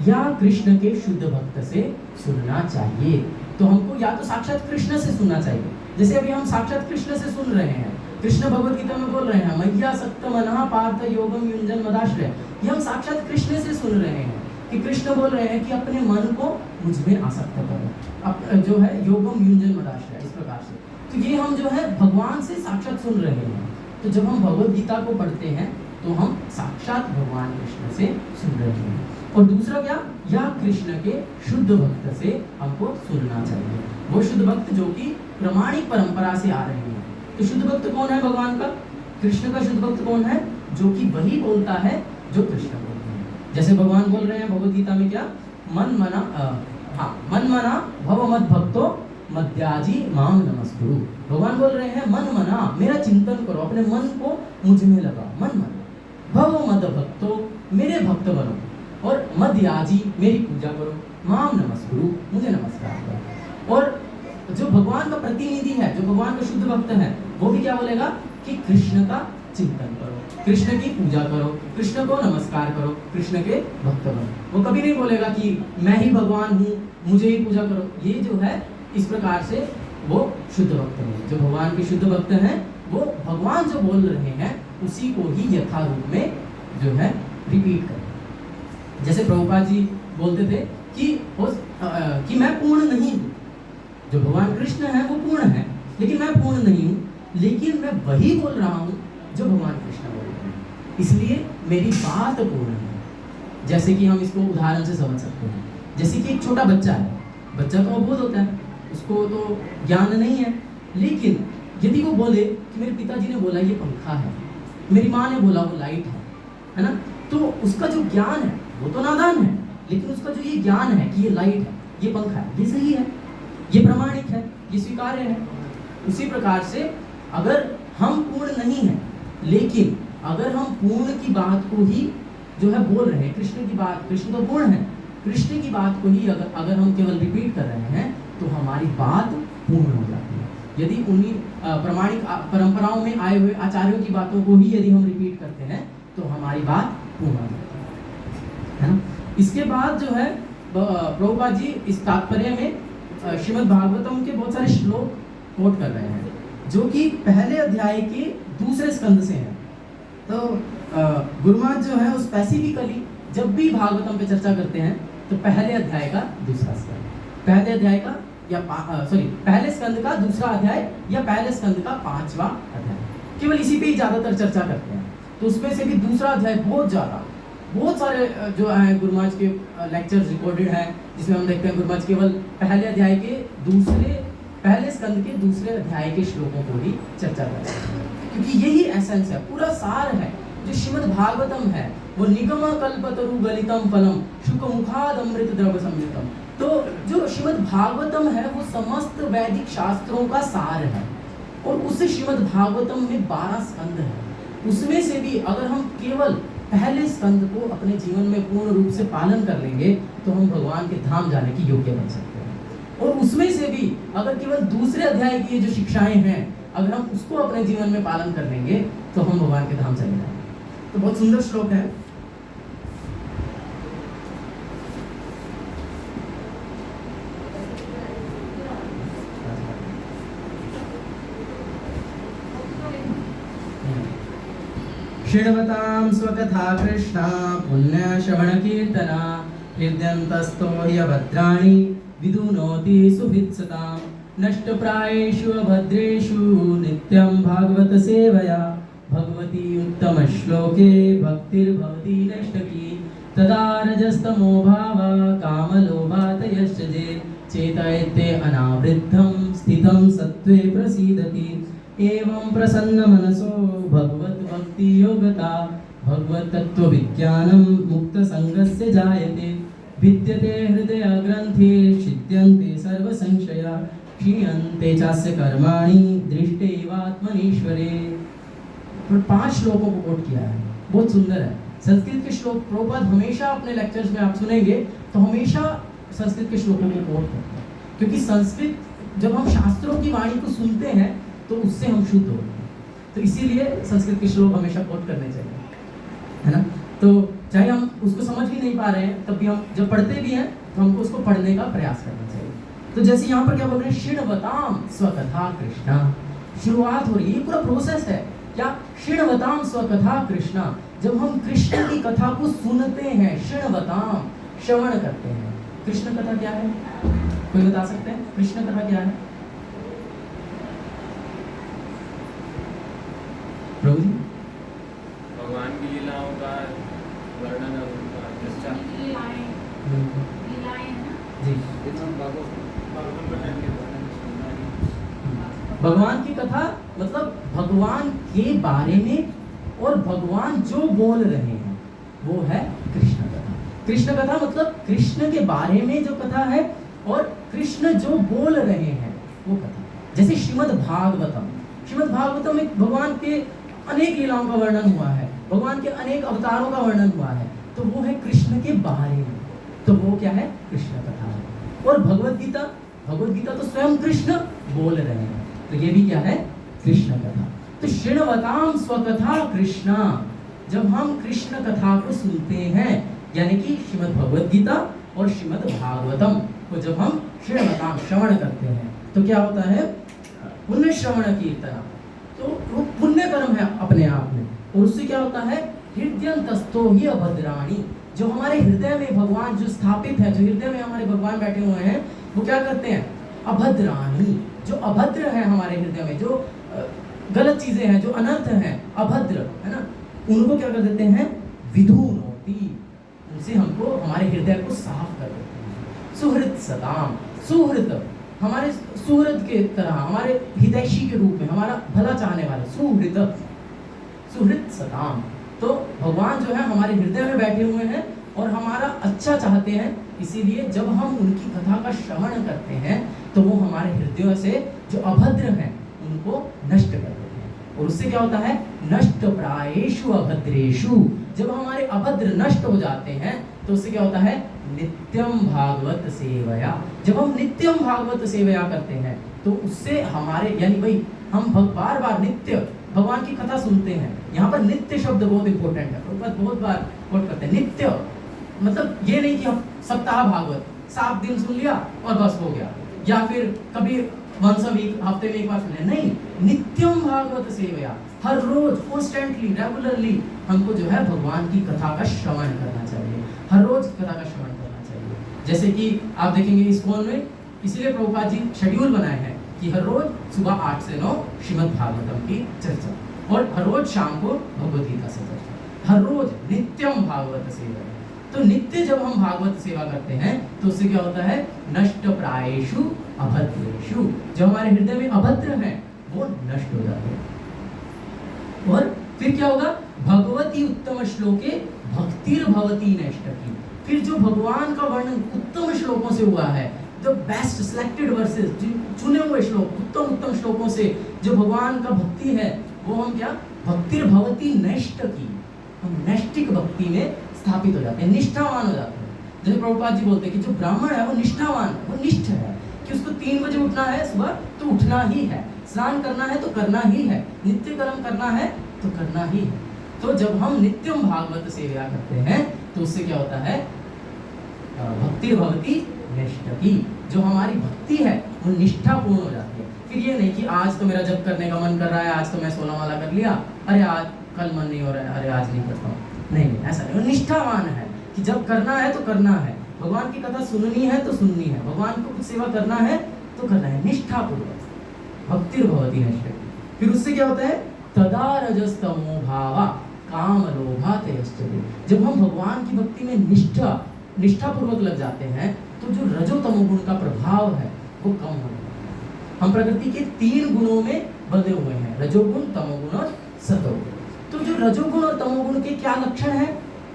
या कृष्ण के शुद्ध भक्त से सुनना चाहिए। तो हमको या तो साक्षात कृष्ण से सुनना चाहिए, जैसे अभी हम साक्षात कृष्ण से सुन रहे हैं। कृष्ण भगवत गीता में बोल रहे हैं मय्या सक्त मनः पार्थ योगम युञ्जन मदाश्रय। ये हम साक्षात कृष्ण से सुन रहे हैं कि कृष्ण बोल रहे हैं कि अपने मन को मुझ में आसक्त करो, जो है योगम युञ्जन मदाश्रय, इस प्रकार से। तो ये हम जो है भगवान से साक्षात सुन रहे हैं। तो जब हम भगवत गीता को पढ़ते हैं तो हम साक्षात भगवान कृष्ण से सुन रहे हैं। और दूसरा क्या? या कृष्ण के शुद्ध भक्त से हमको सुनना चाहिए। वो शुद्ध भक्त जो कि प्रामाणिक परंपरा से आ रहे हैं। तो शुद्ध भक्त कौन है भगवान का? कृष्ण का शुद्ध भक्त कौन है? जो कि वही बोलता है जो कृष्ण बोलते हैं। जैसे भगवान बोल रहे हैं भगवत गीता में क्या? मन मना भव मद भक्तो मद्याजी माम नमस्कुरु। भगवान बोल रहे हैं मन मना, मेरा चिंतन करो, अपने मन को मुझ में लगाओ। मन मना भव मद भक्तो, मेरे भक्त बनो, और मद्याजी, मेरी पूजा करो, माम नमस्कुरु, मुझे नमस्कार करो। और जो भगवान का प्रतिनिधि है, जो भगवान का शुद्ध भक्त है, वो भी क्या बोलेगा कि कृष्ण का चिंतन करो, कृष्ण की पूजा करो, कृष्ण को नमस्कार करो, कृष्ण के भक्त बनो। वो कभी नहीं बोलेगा कि मैं ही भगवान हूँ, मुझे ही पूजा करो। ये जो है इस प्रकार से वो शुद्ध भक्त हैं। जो भगवान के शुद्ध भक्त हैं वो भगवान जो बोल रहे हैं उसी को ही यथा रूप में जो है रिपीट करें। जैसे प्रभुपाद जी बोलते थे कि मैं पूर्ण नहीं हूँ। जो भगवान कृष्ण है वो पूर्ण है, लेकिन मैं पूर्ण नहीं हूँ, लेकिन मैं वही बोल रहा हूँ जो भगवान कृष्ण बोल रहे हैं, इसलिए मेरी बात पूर्ण है। जैसे कि हम इसको उदाहरण से समझ सकते हैं। जैसे कि एक छोटा बच्चा है, बच्चा तो अबोध होता है, उसको तो ज्ञान नहीं है, लेकिन यदि वो बोले कि मेरे पिताजी ने बोला ये पंखा है, मेरी माँ ने बोला वो लाइट है ना, तो उसका जो ज्ञान है वो तो नादान है, लेकिन उसका जो ये ज्ञान है कि ये लाइट है, ये पंखा है, ये सही है, ये प्रमाणिक है, ये स्वीकार्य है। उसी प्रकार से अगर हम पूर्ण नहीं हैं, लेकिन अगर हम पूर्ण की बात को ही जो है बोल रहे हैं, कृष्ण की बात, कृष्ण तो पूर्ण है, कृष्ण की बात को ही अगर हम केवल रिपीट कर रहे हैं तो हमारी बात पूर्ण हो जाती है। यदि उन्हीं प्रामाणिक परंपराओं में आए हुए आचार्यों की बातों को ही यदि हम रिपीट करते हैं तो हमारी बात पूर्ण हो जाती है ना। इसके बाद जो है प्रभुपाद जी इस तात्पर्य में श्रीमद् भागवतम के बहुत सारे श्लोक कोट कर रहे हैं जो कि पहले अध्याय के दूसरे स्कंद से हैं। तो गुरु महाराज जो है वो स्पेसिफिकली जब भी भागवतम पे चर्चा करते हैं तो पहले अध्याय का दूसरा स्कंद, पहले अध्याय का या पहले स्कंद का दूसरा अध्याय या पहले स्कंद का 5वां अध्याय, केवल इसी पे ही ज्यादातर चर्चा करते हैं। तो उसमें से भी दूसरा अध्याय बहुत सारे जो है गुरु महाराज के लेक्चर्स रिकॉर्डेड हैं, जिसमें हम देखते हैं गुरु महाराज केवल पहले अध्याय के पहले स्कंद के दूसरे अध्याय के श्लोकों को ही चर्चा करते हैं, क्योंकि यही एसेंस है, पूरा सार है। जो श्रीमद् भागवतम है वो निगम कल्पतरु गलितम फलम शुक मुखाद अमृत द्रव समृतम। तो जो श्रीमद् भागवतम है वो समस्त वैदिक शास्त्रों का सार है, और उस श्रीमद् भागवतम में 12 स्कंद है। उसमें से भी अगर हम केवल पहले स्कंद को अपने जीवन में पूर्ण रूप से पालन कर लेंगे तो हम भगवान के धाम जाने की योग्य बन सकते हैं। और उसमें से भी अगर केवल दूसरे अध्याय की जो शिक्षाएं हैं अगर हम उसको अपने जीवन में पालन कर लेंगे तो हम भगवान के धाम चले जाएंगे। तो बहुत सुंदर श्लोक है। शृण्वतां स्वकथा कृष्णा पुण्य श्रवण कीर्तना हृदयन्तस्तो ह्यभद्राणि विदुनोति सुहृत्सतां नष्टप्रायेषु अभद्रेषु नित्यं भागवत सेवया भगवती उत्तम श्लोके भक्तिर्भवति नष्टकी तदा रजस्तमो भावा कामलोभातयश्चे चेतयते अनावृद्धं स्थितं सत्त्वे प्रसीदति एवं प्रसन्न मनसो भगवत भक्ति योगता भगवत तत्व विज्ञानं मुक्त संगस्य जायते विद्यते हृदय ग्रंथे छिद्यन्ते सर्व संशया क्षीयन्ते चास्य कर्माणि दृष्टैवात्मनीश्वरे। 5 श्लोकों को कोट किया है, बहुत सुंदर है। संस्कृत के श्लोक प्रभुपाद हमेशा अपने लेक्चर्स में आप सुनेंगे तो हमेशा संस्कृत के श्लोकों को कोट करते हैं, क्योंकि संस्कृत जब हम शास्त्रों की वाणी को सुनते हैं तो उससे हम शुद्ध होते हैं। तो इसीलिए संस्कृत के श्लोक हमेशा कोट करने चाहिए, है ना। तो चाहे हम उसको समझ भी नहीं पा रहे हैं तब भी हम जब पढ़ते भी हैं तो हमको उसको पढ़ने का प्रयास करना चाहिए। तो जैसे यहाँ पर क्या बोल रहे हैं, शृण्वताम स्वकथा कृष्णा, शुरुआत हो रही है, ये पूरा प्रोसेस है। क्या शृण्वताम स्वकथा कृष्णा, जब हम कृष्ण की कथा को सुनते हैं, शृण्वताम श्रवण करते हैं। कृष्ण कथा क्या है, कोई बता सकते हैं कृष्ण कथा क्या है? प्रभु जी, भगवान की लीलाओं का वर्णन और उनका चर्चा जी। भगवान की कथा मतलब भगवान के बारे में और भगवान जो बोल रहे हैं वो है कृष्ण कथा। कृष्ण कथा मतलब कृष्ण के बारे में जो कथा है और कृष्ण जो बोल रहे हैं वो कथा। जैसे श्रीमद् भागवतम में भगवान के अनेक लीलाओं का वर्णन हुआ है, भगवान के अनेक अवतारों का वर्णन हुआ है, तो वो है कृष्ण के बारे में, तो वो क्या है, कृष्ण कथा है। और भगवत गीता तो स्वयं कृष्ण बोल रहे हैं, तो ये भी क्या है, कृष्ण कथा। तो शृण्वताम स्वकथा कृष्णा, जब हम कृष्ण कथा को सुनते हैं, यानी कि श्रीमद् भगवत गीता और श्रीमद् भागवतम को जब हम शृण्वताम श्रवण करते हैं तो क्या होता है, पुण्य श्रवण कीर्तना, तो वो पुण्य कर्म है अपने आप में। और उससे क्या होता है, हृदयन्तस्तो ही अभद्राणि, जो हमारे हृदय में भगवान जो स्थापित है, जो हृदय में हमारे भगवान बैठे हुए हैं, वो क्या करते हैं, अभद्राणि, जो अभद्र है हमारे हृदय में, जो गलत चीजें हैं, जो अनर्थ हैं, अभद्र है ना, उनको क्या कर देते हैं, विधुनोति, उनसे हमको हमारे हृदय को साफ कर देते हैं। सुहृद सताम, सुहृद हमारे सुहृद के तरह, हमारे हितैषी के रूप में, हमारा भला चाहने वाले, सुहृद सताम। तो भगवान जो है हमारे हृदय में बैठे हुए हैं और हमारा अच्छा चाहते हैं, इसीलिए जब हम उनकी कथा का श्रवण करते हैं तो वो हमारे हृदयों से जो अभद्र हैं उनको नष्ट कर देते हैं, और उससे क्या होता है, नष्ट प्रायेषु अभद्रेषु, जब हमारे अभद्र नष्ट हो जाते हैं तो उससे क्या होता है, नित्यम भागवत सेवया। जब हम नित्यम भागवत सेवया करते हैं तो उससे हमारे, यानी भाई हम बार बार नित्य भगवान की कथा सुनते हैं। यहाँ पर नित्य शब्द बहुत इंपॉर्टेंट है, बहुत बार कोट करते हैं। नित्य मतलब ये नहीं कि हम सप्ताह भागवत 7 दिन सुन लिया और बस हो गया, या फिर कभी वंस अ वीक, हफ्ते में एक बार सुन लिया, नहीं, नित्यम भागवत सेवया, हर रोज कॉन्स्टेंटली रेगुलरली हमको जो है भगवान की कथा का श्रवण करना चाहिए, हर रोज कथा का श्रवण करना चाहिए। जैसे कि आप देखेंगे इस्कॉन में, इसीलिए प्रभुपाद जी शेड्यूल बनाए हैं कि हर रोज सुबह 8 से 9 श्रीमद् भागवतम की चर्चा, और हर रोज शाम को भगवद गीता से चर्चा, हर रोज नित्यम भागवत सेवा। तो नित्य जब हम भागवत सेवा करते हैं तो उससे क्या होता है, नष्ट प्रायेषु अभद्रेषु, जो हमारे हृदय में अभद्र हैं वो नष्ट हो जाते हैं। और फिर क्या होगा, भगवती उत्तम श्लोके भक्तिर भवती नष्टकी, फिर जो भगवान का वर्णन उत्तम श्लोकों से हुआ है, द बेस्ट सिलेक्टेड वर्सेस, चुने हुए श्लोक, उत्तम श्लोकों से जो भगवान का भक्ति है वो हम क्या, भक्तिर भवती नष्टकी, हम नैष्टिक भक्ति में स्थापित हो जाते हैं, निष्ठावान हो जाते हैं। जैसे प्रभुपाद जी बोलते हैं कि जो ब्राह्मण है वो निष्ठावान, वो निष्ठ है कि उसको 3 बजे उठना है सुबह तो उठना ही है, स्नान करना है तो करना ही है, नित्य कर्म करना है तो करना ही है। तो जब हम नित्यम भागवत सेवा करते हैं तो उससे क्या होता है, भक्ति भवती निष्ठकी, जो हमारी भक्ति है वो निष्ठापूर्ण हो जाती है। फिर ये नहीं कि आज तो मेरा जप करने का मन कर रहा है, आज तो मैं 16 माला कर लिया, अरे आज कल मन नहीं हो रहा है, अरे आज नहीं करता हूँ, नहीं, ऐसा नहीं। निष्ठावान है कि जब करना है तो करना है, भगवान की कथा सुननी है तो सुननी है, भगवान को कुछ सेवा करना है तो करना है, निष्ठापूर्वक, भक्ति भवती निष्ठा। फिर उससे क्या होता है, तदा रजस्तमो भावा काम लोभा तेजस्ते, जब हम भगवान की भक्ति में निष्ठापूर्वक लग जाते हैं तो जो रजो तमोगुण का प्रभाव है वो कम हो जाता है। हम प्रकृति के 3 गुणों में बंधे हुए हैं, रजोगुण, तमोगुण और सतोगुण। तो जो रजोगुण और तमोगुण के क्या लक्षण है,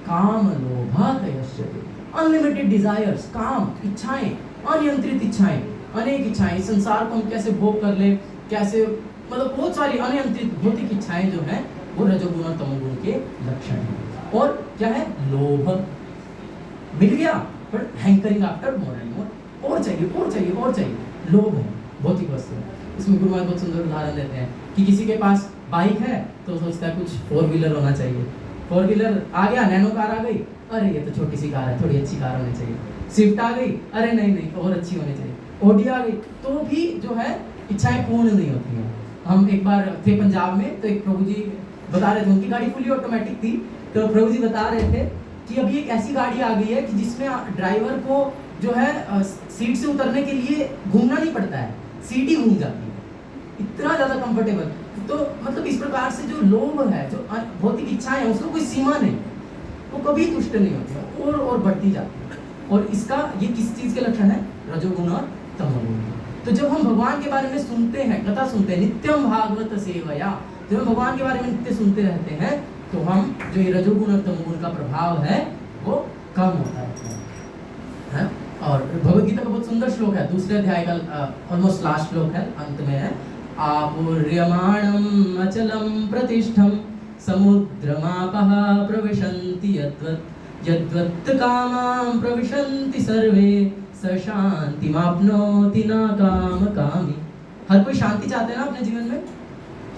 काम लोभा तेजस्ते, अनलिमिटेड डिजायर्स, काम, इच्छाएं, अनियंत्रित इच्छाएं, अनेक इच्छाएं, संसार को हम कैसे भोग कर ले, कैसे, मतलब बहुत सारी अनियंत्रित भौतिक इच्छाएं जो हैं वो रजोगुण और तमोगुण के लक्षण हैं। और क्या है, लोभ, मिल गया पर hankering after more and more, और चाहिए और चाहिए और चाहिए, लोभ है भौतिक वस्तु। इसमें गुरु महाराज बहुत सुंदर उदाहरण देते हैं कि किसी के पास बाइक है तो सोचता है कुछ 4 व्हीलर होना चाहिए, 4 व्हीलर आ गया, नैनो कार आ गई, अरे ये तो छोटी सी कार है, थोड़ी अच्छी कार होनी चाहिए, स्विफ्ट आ गई, अरे नहीं और अच्छी होनी चाहिए, ऑडी आ गई, तो भी जो है इच्छाएं पूर्ण नहीं होती हैं। हम एक बार थे पंजाब में, तो एक प्रभु जी बता रहे थे, उनकी गाड़ी फुली ऑटोमेटिक थी, तो प्रभु जी बता रहे थे कि अभी एक ऐसी गाड़ी आ गई है कि जिसमें ड्राइवर को जो है सीट से उतरने के लिए घूमना नहीं पड़ता है, सीट ही घूम जाती है, इतना ज़्यादा कंफर्टेबल। तो मतलब इस प्रकार से जो लोभ है, जो भौतिक इच्छाएं है, उसको कोई सीमा नहीं, वो कभी तुष्ट नहीं होती, और बढ़ती जाती है। और इसका ये किस चीज़ के लक्षण है, रजोगुण और तमोगुण। तो जब हम भगवान के बारे में सुनते हैं, कथा सुनते हैं, नित्यम भागवत सेवया, जब हम भगवान के बारे में नित्य सुनते रहते हैं तो हम जो ये रजोगुण और तमोगुण का प्रभाव है वो कम होता है। और भगवद गीता का बहुत सुंदर श्लोक है, 2 अध्याय का ऑलमोस्ट लास्ट श्लोक है, अंत में है, आपूर्यमाणम अचलम प्रतिष्ठम समुद्रमापः प्रविशन्ति यद्वत् कामां प्रविशन्ति सर्वे स शान्तिमाप्नोति न कामकामी। हर कोई शांति चाहते हैं ना अपने जीवन में,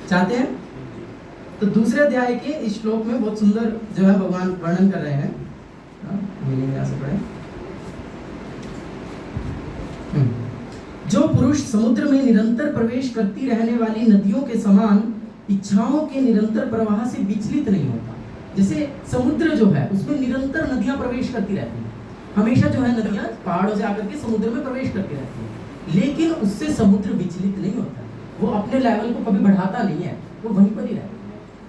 चाहते हैं। तो 2 अध्याय के इस श्लोक में बहुत सुंदर जो है भगवान वर्णन कर रहे हैं, मीनिंग यहाँ से पढ़ें। जो पुरुष समुद्र में निरंतर प्रवेश करती रहने वाली नदियों के समान इच्छाओं के निरंतर प्रवाह से विचलित नहीं होता। जैसे समुद्र जो है उसमें निरंतर नदियां प्रवेश करती रहती हैं, हमेशा जो है नदियां पहाड़ों से आकर के समुद्र में प्रवेश करती रहती हैं, लेकिन उससे समुद्र विचलित नहीं होता, वो अपने लेवल को कभी बढ़ाता नहीं है, वो वहीं पर ही रहता है।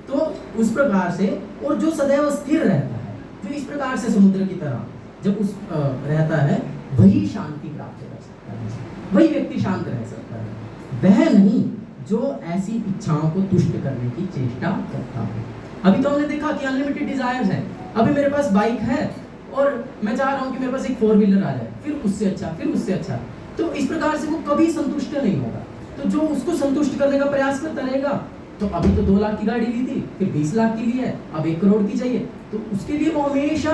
तो उस प्रकार से, और जो सदैव स्थिर रहता है, जो इस प्रकार से समुद्र की तरह जब उस रहता है, वही शांति प्राप्त कर सकता है, वही व्यक्ति शांत रह सकता है, वह नहीं जो ऐसी इच्छाओं को तुष्ट करने की चेष्टा करता है। अभी तो हमने देखा कि अनलिमिटेड डिजायर्स हैं, अभी मेरे पास बाइक है और मैं चाह रहा हूँ कि मेरे पास एक 4 व्हीलर आ जाए, फिर उससे अच्छा, फिर उससे अच्छा, तो इस प्रकार से वो कभी संतुष्ट नहीं होगा। तो जो उसको संतुष्ट करने का प्रयास करता रहेगा तो अभी तो 2 लाख की गाड़ी ली थी, फिर 20 लाख की ली है, अब 1 करोड़ की चाहिए, तो उसके लिए वो हमेशा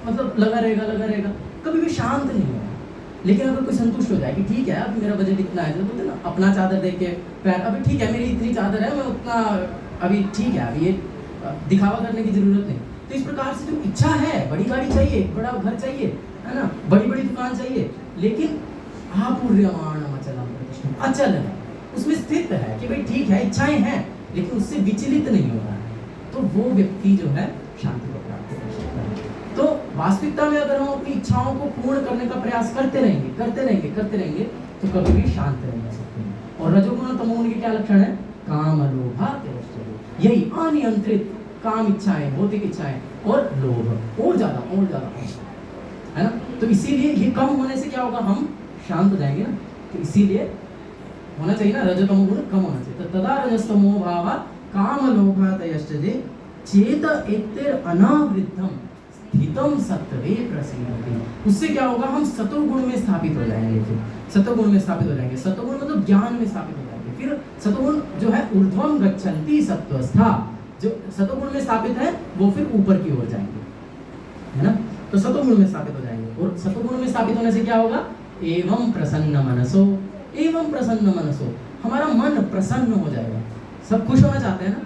मतलब लगा रहेगा, कभी भी शांत नहीं होगा। लेकिन अगर कोई संतुष्ट हो जाए कि ठीक है अभी मेरा बजट इतना है, जो बोलते ना अपना चादर देख के पैर, अभी ठीक है मेरी इतनी चादर है, मैं उतना अभी ठीक है, अभी ये दिखावा करने की जरूरत नहीं। तो इस प्रकार से जो इच्छा है, बड़ी गाड़ी चाहिए, बड़ा घर चाहिए, है ना, बड़ी बड़ी दुकान चाहिए, लेकिन आपूर्यमाण अचलम अचल है, उसमें स्थित है कि भाई ठीक है इच्छाएं हैं, लेकिन उससे विचलित नहीं हो रहा है, तो वो व्यक्ति जो है शांति को प्राप्त कर सकता है। तो वास्तविकता में अगर हम अपनी इच्छाओं को पूर्ण करने का प्रयास करते रहेंगे तो कभी भी शांत नहीं रह सकते। और रजोगुण और तमोगुण के क्या लक्षण है? काम, लोभ, यही अनियंत्रित काम इच्छाएं, भौतिक इच्छाएं और लोभ, और ज्यादा है ना। तो इसीलिए ये कम होने से क्या होगा, हम शांत हो जाएंगे ना। तो इसीलिए होना चाहिए ना, रजतमो गुण कम होना चाहिए। तो तदा रजस्तमो भाव काम लोभातयश्चजे चेत एत्तिर अनावृद्धम स्थितम सत्वे प्रसीदति। उससे क्या होगा, हम सतोगुण में स्थापित हो जाएंगे। फिर सतोगुण में स्थापित हो जाएंगे, सतोगुण मतलब ज्ञान में स्थापित हो जाएंगे। फिर सतोगुण जो है ऊर्ध्वम गच्छन्ति सत्वस्था, जो सतोगुण में स्थापित है वो फिर ऊपर की ओर जाएंगे, है ना। तो सतोगुण में स्थापित हो जाएंगे, और सतोगुण में स्थापित होने से क्या होगा, एवं प्रसन्न मनसो, हमारा मन प्रसन्न हो जाएगा। सब खुश होना चाहते हैं ना,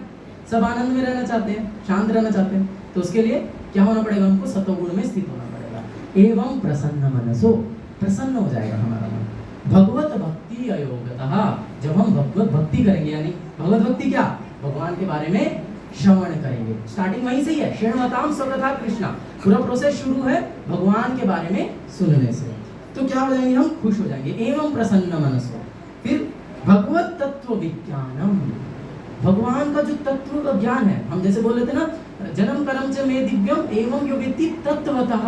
सब आनंद में रहना चाहते हैं, शांत रहना चाहते हैं, तो उसके लिए क्या होना पड़ेगा, हमको सतोगुण में स्थित होना पड़ेगा। एवं प्रसन्न मनसो, प्रसन्न हो जाएगा हमारा मन। भगवत भक्ति अयोगतः, जब हम भगवत भक्ति करेंगे, यानी भगवत भक्ति क्या, भगवान के बारे में श्रवण करेंगे। स्टार्टिंग वहीं से ही है, श्रृण्वताम स्वकथा कृष्णा, पूरा प्रोसेस शुरू है भगवान के बारे में सुनने से। तो क्या हो जाएंगे, हम खुश हो जाएंगे। एवं प्रसन्न मनसो, फिर भगवत तत्व विज्ञानम, भगवान का जो तत्व का ज्ञान है, हम जैसे बोल रहे थे ना, जन्म कर्म च मे दिव्यम एवं योगिति तत्वतः,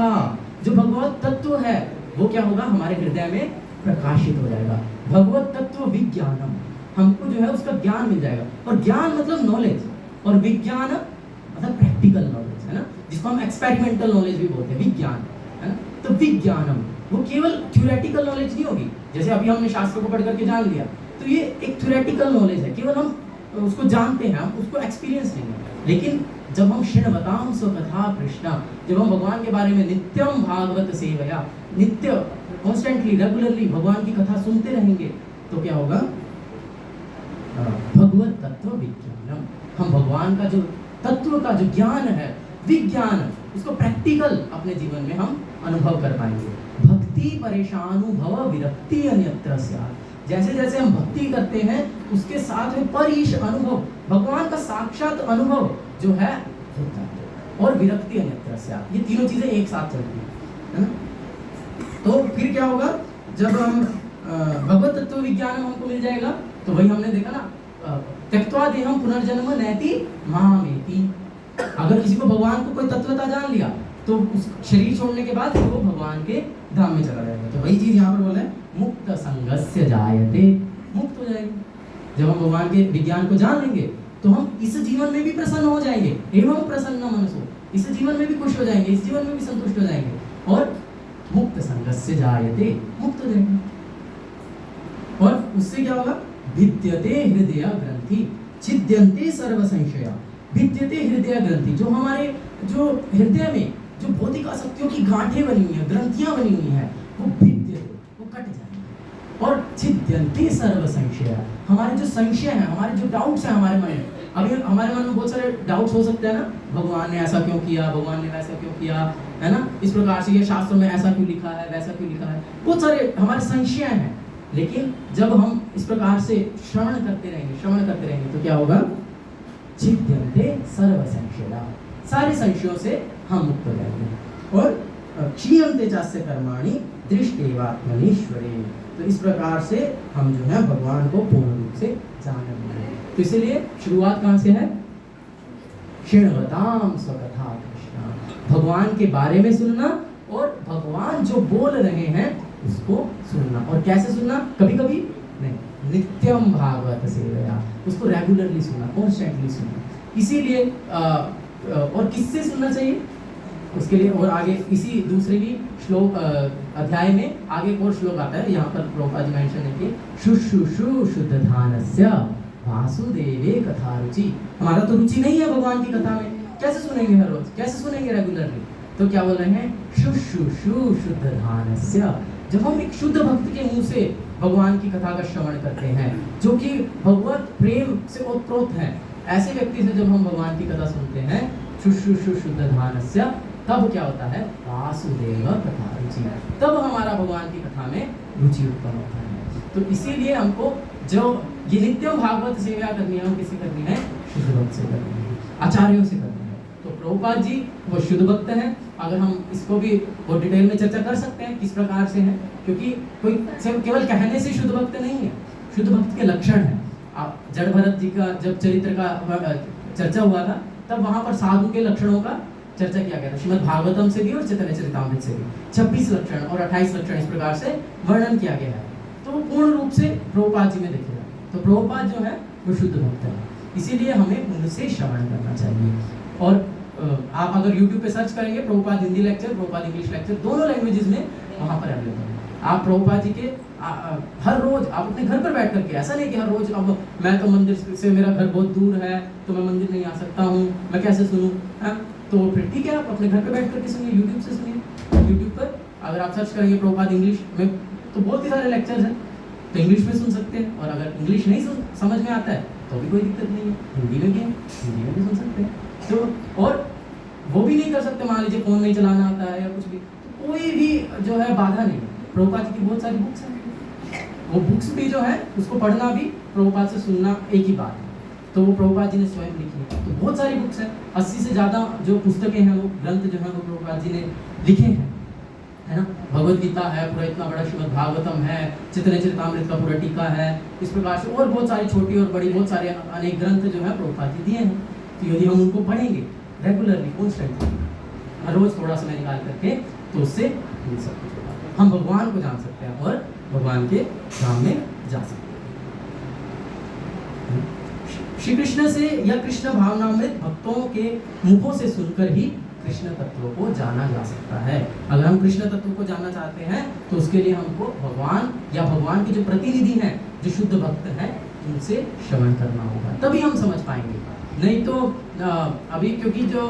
जो भगवत तत्व है वो क्या होगा, हमारे हृदय में प्रकाशित हो जाएगा। भगवत तत्व विज्ञानम, हमको जो है उसका ज्ञान मिल जाएगा। और ज्ञान मतलब नॉलेज, और विज्ञान मतलब प्रैक्टिकल नॉलेज, है ना, जिसको हम एक्सपेरिमेंटल नॉलेज भी बोलते हैं, विज्ञान, है ना। तो विज्ञानम वो केवल थ्योरेटिकल नॉलेज नहीं होगी, जैसे अभी हमने शास्त्रों को पढ़ करके जान लिया, तो ये एक थ्योरेटिकल नॉलेज है, केवल हम उसको जानते हैं, हम उसको एक्सपीरियंस नहीं है। लेकिन जब हम श्रृण्वताम स्वकथा कृष्णा, जब हम भगवान के बारे में नित्यम भागवत सेवया, नित्य कॉन्स्टेंटली रेगुलरली भगवान की कथा सुनते रहेंगे, तो क्या होगा, भगवत तत्व विज्ञानम, हम भगवान का जो तत्व का जो ज्ञान है, विज्ञान, उसको प्रैक्टिकल अपने जीवन में हम अनुभव कर पाएंगे। भक्ति परेशानुभव विरक्ति अन्यत्र स्यात्, जैसे जैसे हम भक्ति करते हैं उसके साथ में परीश अनुभव, भगवान का साक्षात अनुभव जो है होता है, और विरक्ति अन्यत्र स्यात्, ये तीनों चीजें एक साथ चलती है ना। तो फिर क्या होगा, जब हम भगवत तत्व विज्ञान हमको मिल जाएगा, तो वही हमने देखा ना, त्यक्त्वा देहं पुनर्जन्म नैति मामेति। अगर किसी को भगवान को कोई तत्वता जान लिया, तो उस शरीर छोड़ने के बाद वो भगवान के धाम में चला जाएगा। तो वही चीज यहाँ पर बोला है, मुक्त संगस्य जायते, मुक्त हो जाएंगे। जब हम भगवान के विज्ञान को जान लेंगे, तो हम इस जीवन में भी प्रसन्न हो जाएंगे। एवं प्रसन्न मनसो, इस जीवन में भी खुश हो जाएंगे, इस जीवन में भी संतुष्ट हो जाएंगे, और मुक्त संगस्य जायते, मुक्त हो जाएंगे। और उससे क्या होगा, भिद्यते हृदय ग्रंथि छिद्यन्ते सर्व संशया। भिद्यते हृदय ग्रंथि, जो हमारे जो हृदय में जो भौतिक आसक्तियों की गांठें बनी हुई हैं, ग्रंथियां बनी हुई हैं, वो भिद्यते, वो कट जाएंगे। और छिद्यन्ते सर्व संशया, हमारे जो संशय हैं, हमारे जो डाउट्स हैं हमारे मन में, अभी हमारे मन में बहुत सारे डाउट्स हो सकते हैं ना, भगवान ने ऐसा क्यों किया, भगवान ने वैसा क्यों किया, है ना, इस प्रकार से ये शास्त्रों में ऐसा क्यों लिखा है, वैसा क्यों लिखा है, बहुत सारे हमारे संशय हैं। लेकिन जब हम इस प्रकार से श्रवण करते रहेंगे, तो क्या होगा, छिद्यन्ते सर्व संशया, सारे संशयों से हम मुक्त हो जाएंगे। और क्षीयन्ते चास्य कर्माणि दृष्टेवात्मनीश्वरे, तो इस प्रकार से हम जो है भगवान को पूर्ण रूप से जानेंगे। तो इसलिए शुरुआत कहाँ से है, श्रृण्वताम स्वकथा कृष्णा, भगवान के बारे में सुनना, और भगवान जो बोल रहे हैं उसको सुनना। और कैसे सुनना, कभी कभी नहीं, नित्यम भागवत सेवया, उसको रेगुलरली सुनना, कॉन्स्टेंटली सुनना। इसीलिए और किससे सुनना चाहिए, उसके लिए और आगे इसी दूसरे ही श्लोक अध्याय में आगे एक और श्लोक आता है, यहाँ पर प्रभुपाद जी मेंशन है कि शुश्रूषु शुद्धधानस्य वासुदेवे कथा रुचि। हमारा तो रुचि नहीं है भगवान की कथा में, कैसे सुनेंगे हर रोज, कैसे सुनेंगे रेगुलरली? तो क्या बोल रहे हैं, शुश्रूषु शुद्ध ध्यानस्य। जब हम एक शुद्ध भक्त के मुंह से भगवान की कथा का श्रवण करते हैं, जो कि भगवत प्रेम से ओतप्रोत है, ऐसे व्यक्ति से जब हम भगवान की कथा सुनते हैं, शुश्रूषु शुद्ध ध्यानस्य, तब क्या होता है, वासुदेव कथा रुचि, तब हमारा भगवान की कथा में रुचि उत्पन्न होता है। तो इसीलिए हमको जो ये नित्यम भागवत सेवा करनी है, वो किससे करनी है, शुद्ध भक्त से करनी है, आचार्यों से करनी है। तो प्रभुपाद जी वो शुद्ध भक्त हैं। अगर हम इसको भी वो डिटेल में चर्चा कर सकते हैं किस प्रकार से हैं, क्योंकि कोई केवल कहने से शुद्ध भक्त नहीं है, शुद्ध भक्त के लक्षण हैं। आप जड़ भरत जी का जब चरित्र का चर्चा हुआ था, तब वहां पर साधु के लक्षणों का चर्चा किया गया था, श्रीमद् भागवतम से भी और चैतन्य चरितामृत से भी 26 लक्षण और 28 लक्षण इस प्रकार से वर्णन किया गया है। तो वो पूर्ण रूप से प्रभुपाद जी में देखेगा। तो प्रभुपाद जो है वो शुद्ध भक्त है, इसीलिए हमें उनसे श्रवण करना चाहिए। और आप अगर YouTube पे सर्च करेंगे Prabhupada Hindi lecture, Prabhupada English lecture, दोनों लैंग्वेजेस में वहाँ पर अवेलेबल है। आप प्रभुपाद जी के हर रोज आप अपने घर पर बैठ करके, ऐसा नहीं कि हर रोज अब मैं तो मंदिर से, मेरा घर बहुत दूर है तो मैं मंदिर नहीं आ सकता हूँ, मैं कैसे सुनूँ, तो फिर ठीक है, आप अपने घर पर बैठ करके सुनिए, यूट्यूब से सुनिए। यूट्यूब पर अगर आप सर्च करेंगे प्रभुपाद इंग्लिश में, तो बहुत ही सारे लेक्चर्स हैं, तो इंग्लिश में सुन सकते हैं। और अगर इंग्लिश नहीं समझ में आता है तो भी कोई दिक्कत नहीं है, हिंदी में भी है, हिंदी में भी सुन सकते हैं। तो और वो भी नहीं कर सकते, मान लीजिए फ़ोन नहीं चलाना आता है या कुछ भी, तो कोई भी जो है बाधा नहीं है। प्रभुपाद जी की बहुत सारी बुक्स हैं, वो बुक्स भी जो है उसको पढ़ना भी, प्रभुपाद से सुनना एक ही बात है। तो वो प्रभुपाद जी ने स्वयं लिखी है, तो बहुत सारी बुक्स हैं, 80 से ज़्यादा जो पुस्तकें हैं, वो ग्रंथ जो है वो प्रभुपाद जी ने लिखे हैं, है ना। भगवद गीता है, पूरा इतना बड़ा श्रीमद् भागवतम है, चैतन्य चरितामृत का पूरा टीका है, इस प्रकार से और बहुत सारी छोटी और बड़ी बहुत सारे अनेक ग्रंथ जो है प्रभुपाद जी दिए हैं। तो यदि हम उनको पढ़ेंगे रेगुलरली, कॉन्स्टेंटली, हर रोज थोड़ा समय निकाल करके, तो उससे मिल सब कुछ होगा, हम भगवान को जान सकते हैं और भगवान के धाम में जा सकते हैं। श्री कृष्ण से या कृष्ण भावनामृत भक्तों के मुखों से सुनकर ही कृष्ण तत्व को जाना जा सकता है। अगर हम कृष्ण तत्व को जानना चाहते हैं तो उसके लिए हमको भगवान या भगवान के जो प्रतिनिधि हैं, जो शुद्ध भक्त हैं, उनसे श्रवण करना होगा, तभी हम समझ पाएंगे। नहीं तो अभी क्योंकि जो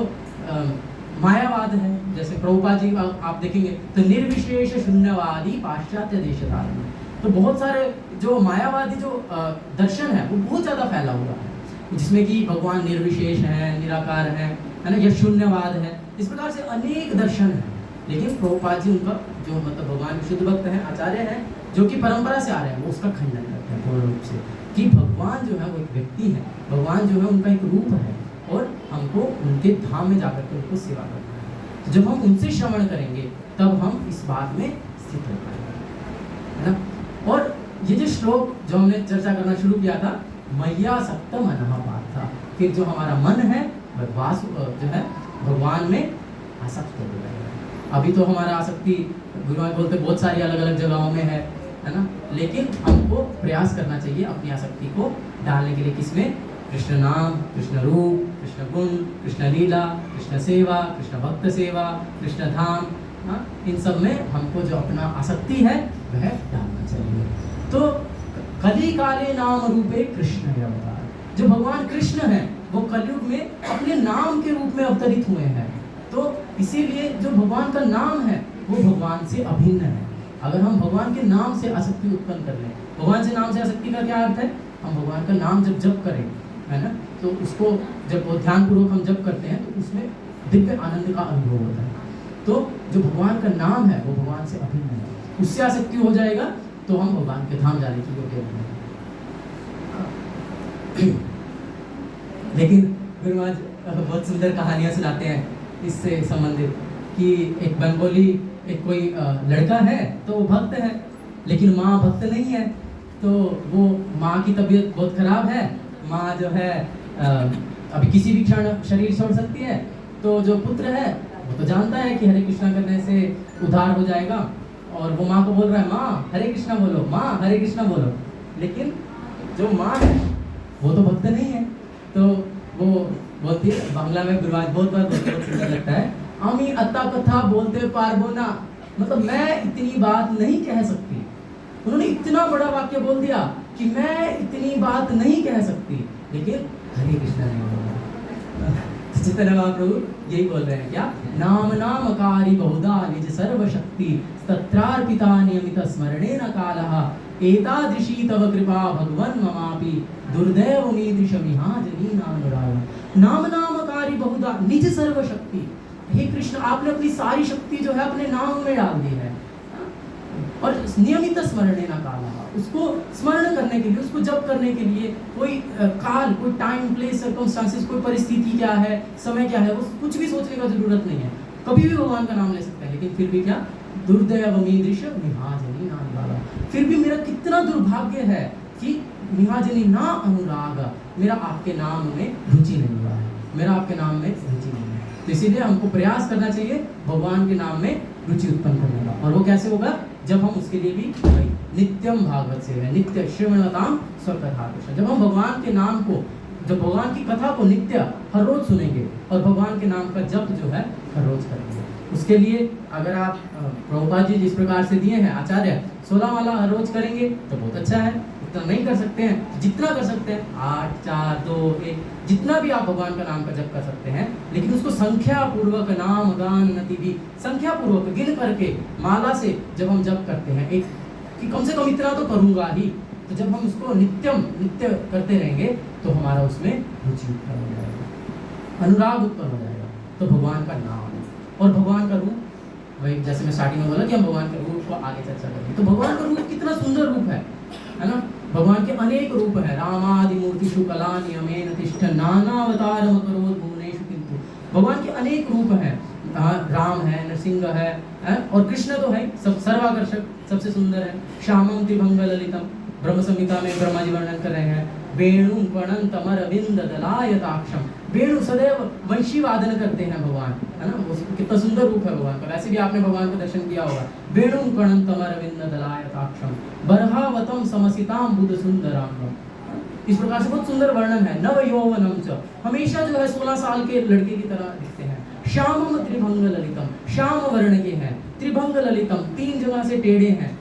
मायावाद है, जैसे प्रभुपाद जी आप देखेंगे तो निर्विशेष शून्यवादी पाश्चात्य देशधारी, तो बहुत सारे जो मायावादी जो दर्शन है वो बहुत ज़्यादा फैला हुआ है, जिसमें कि भगवान निर्विशेष है, निराकार है ना, या शून्यवाद है, इस प्रकार से अनेक दर्शन है। लेकिन प्रभुपाद जी उनका जो मतलब भगवान शुद्ध भक्त हैं, आचार्य हैं, जो कि परंपरा से आ रहे हैं, वो उसका खंडन करते हैं पूर्ण रूप से, कि भगवान जो है वो एक व्यक्ति है, भगवान जो है उनका एक रूप है, और हमको उनके धाम में जाकर के उनको सेवा करना है। तो जब हम उनसे श्रवण करेंगे तब हम इस बात में स्थित हो पाएंगे, है ना। और ये जो श्लोक जो हमने चर्चा करना शुरू किया था, मैया सक्त मनः पार्थ, फिर जो हमारा मन है वह जो है भगवान में आसक्त हो जाएगा। अभी तो हमारा आसक्ति गुरु महाराज बोलते बहुत सारी अलग अलग जगहों में है ना, लेकिन हमको प्रयास करना चाहिए अपनी आसक्ति को डालने के लिए, किसमें, कृष्ण नाम, कृष्ण रूप, कृष्ण गुण, कृष्ण लीला, कृष्ण सेवा, कृष्ण भक्त सेवा, कृष्ण धाम, हाँ, इन सब में हमको जो अपना आसक्ति है वह डालना चाहिए। तो कली काले नाम रूपे कृष्ण अवतार, जो भगवान कृष्ण है वो कलयुग में अपने नाम के रूप में अवतरित हुए हैं। तो इसीलिए जो भगवान का नाम है वो भगवान से अभिन्न है। अगर हम भगवान के नाम से आसक्ति उत्पन्न कर लें, भगवान से नाम से आसक्ति का क्या अर्थ है, हम भगवान का नाम जब जप करें, है ना, तो उसको जब ध्यानपूर्वक हम जप करते हैं तो उसमें दिव्य आनंद का अनुभव होता है। तो जो भगवान का नाम है वो भगवान से अभिन्न है, उससे आसक्ति हो जाएगा तो हम भगवान के धाम जाने की योग्य होंगे। लेकिन गुरु महाराज बहुत सुंदर कहानियाँ सुनाते हैं इससे संबंधित, कि एक बंगाली एक कोई लड़का है तो वो भक्त है, लेकिन माँ भक्त नहीं है, तो वो माँ की तबीयत बहुत खराब है, माँ जो है अभी किसी भी क्षण शरीर छोड़ सकती है, तो जो पुत्र है वो तो जानता है कि हरे कृष्णा करने से उद्धार हो जाएगा, और वो माँ को बोल रहा है, माँ हरे कृष्णा बोलो, माँ हरे कृष्णा बोलो, लेकिन जो माँ है वो तो भक्त नहीं है। तो वो बोलती है, बांग्ला में गुरुवाज बहुत सुंदर लगता है, अमी अत्ता कथा बोलते पारबो ना, मतलब मैं इतनी बात नहीं कह सकती। उन्होंने इतना बड़ा वाक्य बोल दिया कि मैं इतनी बात नहीं कह सकती, लेकिन हरे कृष्णा नहीं बोला। चैतन्य महाप्रभु यही बोल रहे हैं क्या, नाम नामकारी बहुधा निज सर्वशक्ति तत्रार्पिता नियमित स्मरणेन कालः एतादृशी तव कृपा भगवन् ममापि दुर्दैव मीदृशमिहाजनी नानुराग। नाम नामकारी बहुधा निज सर्वशक्ति, हे कृष्ण आपने अपनी सारी शक्ति जो है अपने नाम में डाल दी है, और नियमित स्मरणेन कालः, उसको स्मरण करने के लिए, उसको जप करने के लिए कोई काल, कोई टाइम प्लेस सर्कमस्टांसेस, कोई परिस्थिति क्या है, समय क्या है, वो कुछ भी सोचने का जरूरत नहीं है, कभी भी भगवान का नाम ले सकते हैं। लेकिन फिर भी क्या, दुर्दैव मीदृश मिहाजनी नानुराग, फिर भी मेरा कितना दुर्भाग्य है कि मिहाजनी ना अनुराग, मेरा आपके नाम में रुचि नहीं हुआ है, मेरा आपके नाम में रुचि नहीं है। तो इसीलिए हमको प्रयास करना चाहिए भगवान के नाम में रुचि उत्पन्न करने का। और वो कैसे होगा, जब हम उसके लिए भी नित्यम भागवत सेवा, नित्य श्रवणताम स्वकथा, जब हम भगवान के नाम को, जब भगवान की कथा को नित्य हर रोज सुनेंगे और भगवान के नाम का जप जो है हर रोज करेंगे। उसके लिए अगर आप प्रभुपाद जी जिस प्रकार से दिए हैं आचार्य 16 माला हर रोज करेंगे तो बहुत अच्छा है। उतना नहीं कर सकते हैं, जितना कर सकते हैं 8, 4, 2, 1, जितना भी आप भगवान का नाम का जप कर सकते हैं, लेकिन उसको संख्या पूर्वक, नाम गान नति भी संख्या पूर्वक गिन करके माला से जब हम जप करते हैं, एक कि कम से कम इतना तो करूंगा ही, तो जब हम उसको नित्य करते रहेंगे तो हमारा उसमें रुचि उत्पन्न हो जाएगा, अनुराग उत्पन्न हो जाएगा। तो भगवान का नाम और भगवान का रूप, वही जैसे मैं स्टार्टिंग में बोला कि हम भगवान के रूप को आगे चर्चा करेंगे। तो भगवान का रूप कितना सुंदर रूप है ना। भगवान के अनेक रूप है, रामादि मूर्तिषु कलानि अमेन तिष्ठ नानावतारम करोत् भुवनेषु किन्तु। भगवान के अनेक रूप हैं, राम है, नरसिंह है, और कृष्ण तो है सब सर्वाकर्षक, सबसे सुंदर है। श्यामं त्रिभंग ललितम, ब्रह्म संहिता में ब्रह्मा जी वर्णन कर रहे हैं। वेणु प्रणंतमर विंद दलायताक्षम, वेणु सदैव वंशी वादन करते हैं भगवान, है ना। वो कितना सुंदर रूप है भगवान का। वैसे भी आपने भगवान का दर्शन किया होगा। वेणु प्रणंतमर विंद दलायताक्षम बर्हावतम समसिताम बुध सुंदराम, इस प्रकार से बहुत सुंदर वर्णन है। नव यौवनम च, हमेशा जो है 16 साल के लड़के की तरह दिखते हैं। श्यामम त्रिभंग ललितम, श्याम वर्ण के हैं। त्रिभंग ललितम, 3 जगह से टेढ़े हैं।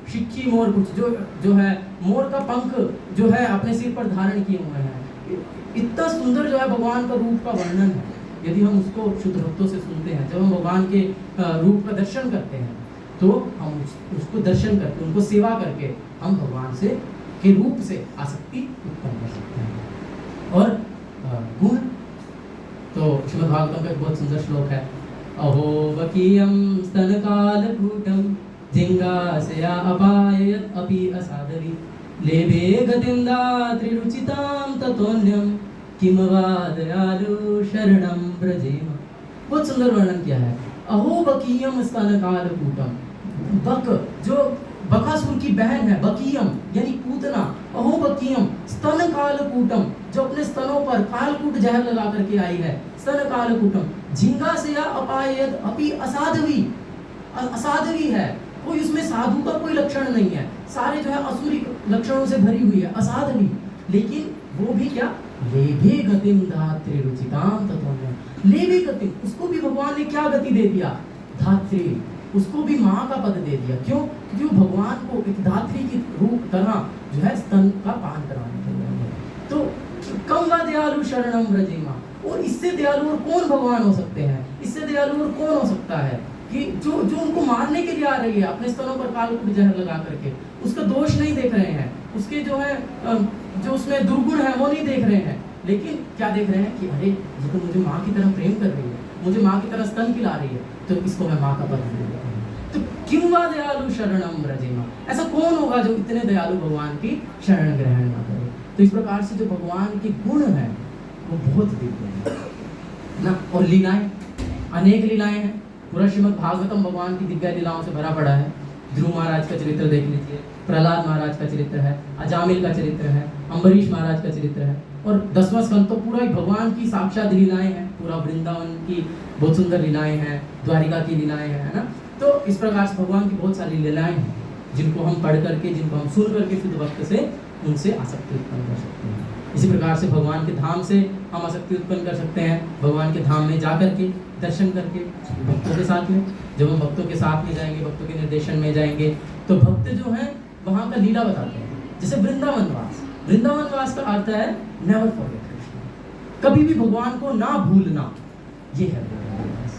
शिक्की मोर, कुछ जो है मोर का पंख जो है अपने सिर पर धारण किए हुए हैं। इतना सुंदर जो है भगवान का रूप का वर्णन है। यदि हम उसको शुद्ध भक्तों से सुनते हैं, जब हम भगवान के रूप का दर्शन करते हैं, तो हम उसको दर्शन करके, उनको सेवा करके हम भगवान से के रूप से आसक्ति उत्पन्न कर सकते हैं। और गुण, तो श्रीमद् भागवतम का एक बहुत सुंदर श्लोक है, अहो बकीयम स्तनकालकूटम जिंगासया अपाययत् अपि असादरि लेभे गतिंदा त्रिरुचितां ततोन्यम किम वा दयालु शरणं व्रजेम। बहुत सुंदर वर्णन किया है। अहो बकीयम स्तनकालकूटम, बक जो बकासुर की बहन है, बकीयम यानी पूतना। अहो बकीयम स्तन कालकूटम, जो अपने स्तनों पर कालकूट जहर लगा करके आई है। स्तन कालकूटम जिंगासया अपाययत् अपि असाध्वी, असाध्वी है, कोई उसमें साधु का कोई लक्षण नहीं है, सारे जो है असुरी लक्षणों से भरी हुई है, असाध्वी। लेकिन वो भी क्या, लेभे गतिम धात्री रुचिताम तत्वन्यम, लेभे गतिम, उसको भी भगवान ने क्या गति दे दिया, धात्री, उसको भी माँ का पद दे दिया। क्यों? क्योंकि वो भगवान को एक धात्री की रूप तरह जो है स्तन का पान कराने के लिए। तो कम वा दयालु शरणम व्रजेमा, और इससे दयालु और कौन भगवान हो सकते हैं, इससे दयालु और कौन हो सकता है कि जो उनको मारने के लिए आ रही है अपने स्तनों पर कालकूट जहर लगा करके, उसका दोष नहीं देख रहे हैं, उसके जो है जो उसमें दुर्गुण है वो नहीं देख रहे हैं, लेकिन क्या देख रहे हैं कि अरे ये तो मुझे माँ की तरह प्रेम कर रही है, मुझे माँ की तरह स्तन खिला रही है, तो इसको मैं माँ का पद दे देता हूँ। तो किम वा दयालु शरणम व्रजेमा, ऐसा कौन होगा जो इतने दयालु भगवान की शरण ग्रहण ना करे। तो इस प्रकार से जो भगवान के गुण है वो बहुत दिव्य है ना। और लीलाएं, अनेक लीलाएं हैं। पूरा श्रीमद् भागवतम भगवान की दिव्य लीलाओं से भरा पड़ा है। ध्रुव महाराज का चरित्र देख लीजिए, प्रहलाद महाराज का चरित्र है, अजामिल का चरित्र है, अम्बरीश महाराज का चरित्र है, और 10वां स्कंद तो पूरा ही भगवान की साक्षात लीलाएं हैं। पूरा वृंदावन की बहुत सुंदर लीलाएं हैं, द्वारिका की लीलाएं हैं, है ना। तो इस प्रकार से भगवान की बहुत सारी लीलाएं हैं जिनको हम पढ़ करके, जिनको हम सुन करके शुद्ध भक्त से उनसे आसक्ति उत्पन्न कर सकते हैं। इसी प्रकार से भगवान के धाम से हम आसक्ति उत्पन्न कर सकते हैं। भगवान के धाम में जा करके, दर्शन करके, भक्तों के साथ में, जब हम भक्तों के साथ में जाएंगे, भक्तों के निर्देशन में जाएंगे, तो भक्त जो है वहाँ का लीला बताते हैं। जैसे वृंदावनवास, वृंदावनवास का अर्थ है नेवर फॉरगेट कृष्ण, कभी भी भगवान को ना भूलना, ये है वृंदावनवास।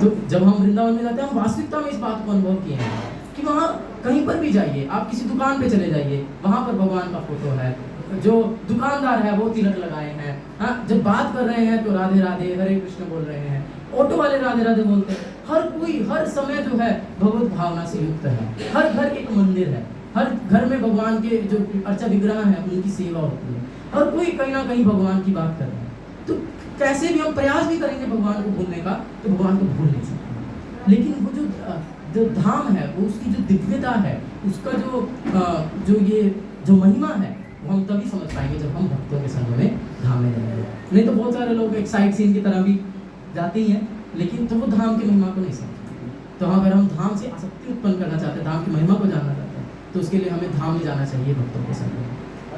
तो जब हम वृंदावन में जाते हैं, हम वास्तविकता में इस बात को अनुभव किए हैं कि वहाँ कहीं पर भी जाइए, आप किसी दुकान पे चले जाइए, वहाँ पर भगवान का फोटो है, जो दुकानदार है वो तिलक लगाए हैं, हाँ, जब बात कर रहे हैं तो राधे राधे हरे कृष्ण बोल रहे हैं, ऑटो वाले राधे राधे बोलते हैं, हर कोई हर समय जो है भगवत भावना से युक्त है, हर घर एक मंदिर है, हर घर में भगवान के जो अर्चा विग्रह हैं उनकी सेवा होती है, हर कोई कहीं ना कहीं भगवान की बात कर रहे हैं। तो कैसे भी हम प्रयास भी करेंगे भगवान को भूलने का, तो भगवान को भूल नहीं सकते। लेकिन वो जो धाम है, वो उसकी जो दिव्यता है, उसका जो महिमा है, वो हम तभी समझ पाएंगे जब हम भक्तों के संग में धाम में रहेंगे। नहीं तो बहुत सारे लोग एक साइड सीन की तरह भी जाते ही हैं, लेकिन तो वो धाम की महिमा को नहीं समझते। तो अगर हम धाम से आसक्ति उत्पन्न करना चाहते हैं, धाम की महिमा को जानना चाहते हैं, तो उसके लिए हमें धाम में जाना चाहिए भक्तों के संग में,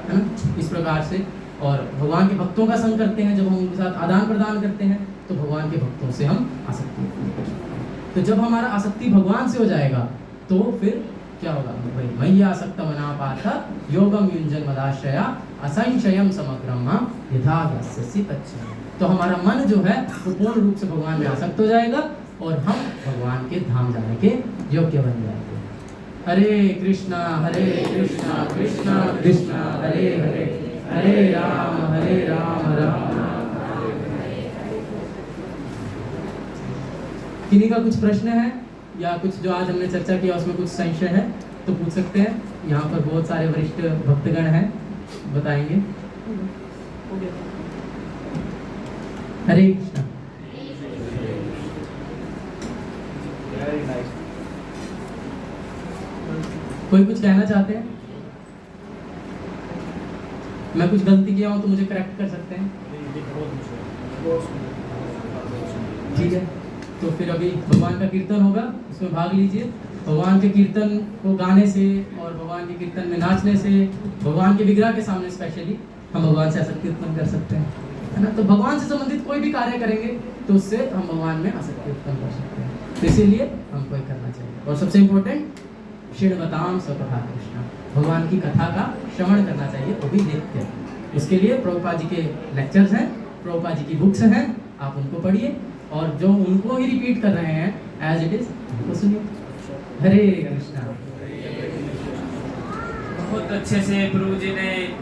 है ना। इस प्रकार से और भगवान के भक्तों का संग करते हैं, जब हम उनके साथ आदान प्रदान करते हैं, तो भगवान के भक्तों से हम आसक्ति उत्पन्न कर सकते हैं। तो जब हमारा आसक्ति भगवान से हो जाएगा, तो फिर क्या होगा भाई, मैया आसक्त मना पार्थ योगम युंजन मदाश्रया असंशयम समग्रम यथा यस्य तच्च। तो हमारा मन जो है वो पूर्ण रूप से भगवान में आसक्त हो जाएगा और हम भगवान के धाम जाने के योग्य बन जाएंगे। हरे कृष्णा कृष्णा कृष्णा हरे हरे, हरे राम राम राम। किन्हीं का कुछ प्रश्न है या कुछ जो आज हमने चर्चा किया उसमें कुछ संशय है तो पूछ सकते हैं। यहाँ पर बहुत सारे वरिष्ठ भक्तगण हैं, बताएंगे। हरे कृष्णा। कोई कुछ कहना चाहते हैं? मैं कुछ गलती किया हूं तो मुझे करेक्ट कर सकते हैं, ठीक है। तो फिर अभी भगवान का कीर्तन होगा, उसमें भाग लीजिए। भगवान के कीर्तन को गाने से और भगवान के कीर्तन में नाचने से, भगवान के विग्रह के सामने स्पेशली हम भगवान से आसक्ति उत्पन्न कर सकते हैं, है ना। तो भगवान से संबंधित कोई भी कार्य करेंगे तो उससे हम भगवान में आसक्ति उत्पन्न कर सकते हैं। तो इसीलिए हमको एक करना चाहिए। और सबसे इम्पोर्टेंट, श्रीणवताम स्वकथा कृष्णा, भगवान की कथा का श्रवण करना चाहिए, वो भी देखते। उसके लिए प्रभुपाद जी के लेक्चर्स हैं, प्रभुपाद जी की बुक्स हैं, आप उनको पढ़िए और जो उनको ही रिपीट कर रहे हैं एज इट इज उनको सुनिए। हरे कृष्णा। बहुत अच्छे से प्रभु जी ने